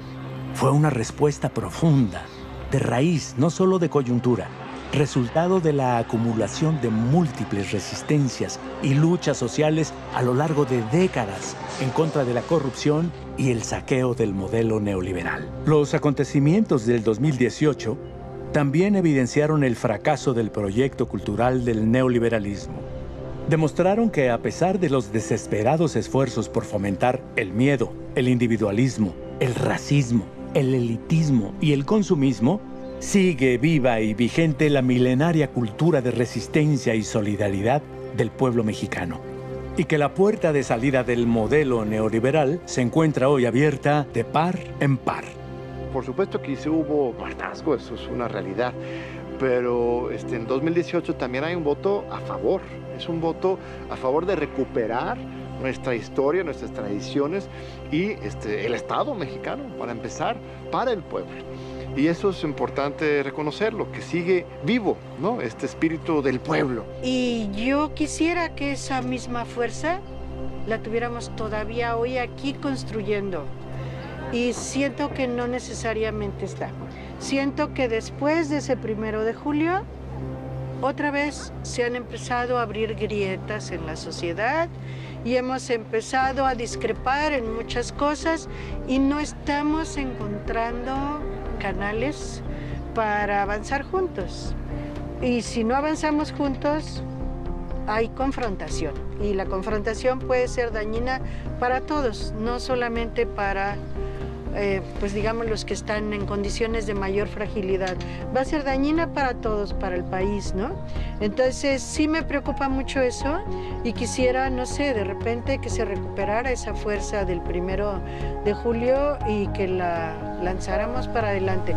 Fue una respuesta profunda, de raíz, no solo de coyuntura, resultado de la acumulación de múltiples resistencias y luchas sociales a lo largo de décadas en contra de la corrupción y el saqueo del modelo neoliberal. Los acontecimientos del 2018 también evidenciaron el fracaso del proyecto cultural del neoliberalismo. Demostraron que a pesar de los desesperados esfuerzos por fomentar el miedo, el individualismo, el racismo, el elitismo y el consumismo, sigue viva y vigente la milenaria cultura de resistencia y solidaridad del pueblo mexicano. Y que la puerta de salida del modelo neoliberal se encuentra hoy abierta de par en par. Por supuesto que sí hubo hartazgo, eso es una realidad, pero en 2018 también hay un voto a favor, es un voto a favor de recuperar nuestra historia, nuestras tradiciones y el Estado mexicano, para empezar, para el pueblo. Y eso es importante reconocerlo, que sigue vivo, ¿no? Este espíritu del pueblo. Y yo quisiera que esa misma fuerza la tuviéramos todavía hoy aquí construyendo. Y siento que no necesariamente está. Siento que después de ese 1 de julio, otra vez se han empezado a abrir grietas en la sociedad y hemos empezado a discrepar en muchas cosas y no estamos encontrando canales para avanzar juntos. Y si no avanzamos juntos, hay confrontación. Y la confrontación puede ser dañina para todos, no solamente para pues digamos los que están en condiciones de mayor fragilidad. Va a ser dañina para todos, para el país, ¿no? Entonces sí me preocupa mucho eso y quisiera, no sé, de repente que se recuperara esa fuerza del 1 de julio y que la lanzáramos para adelante.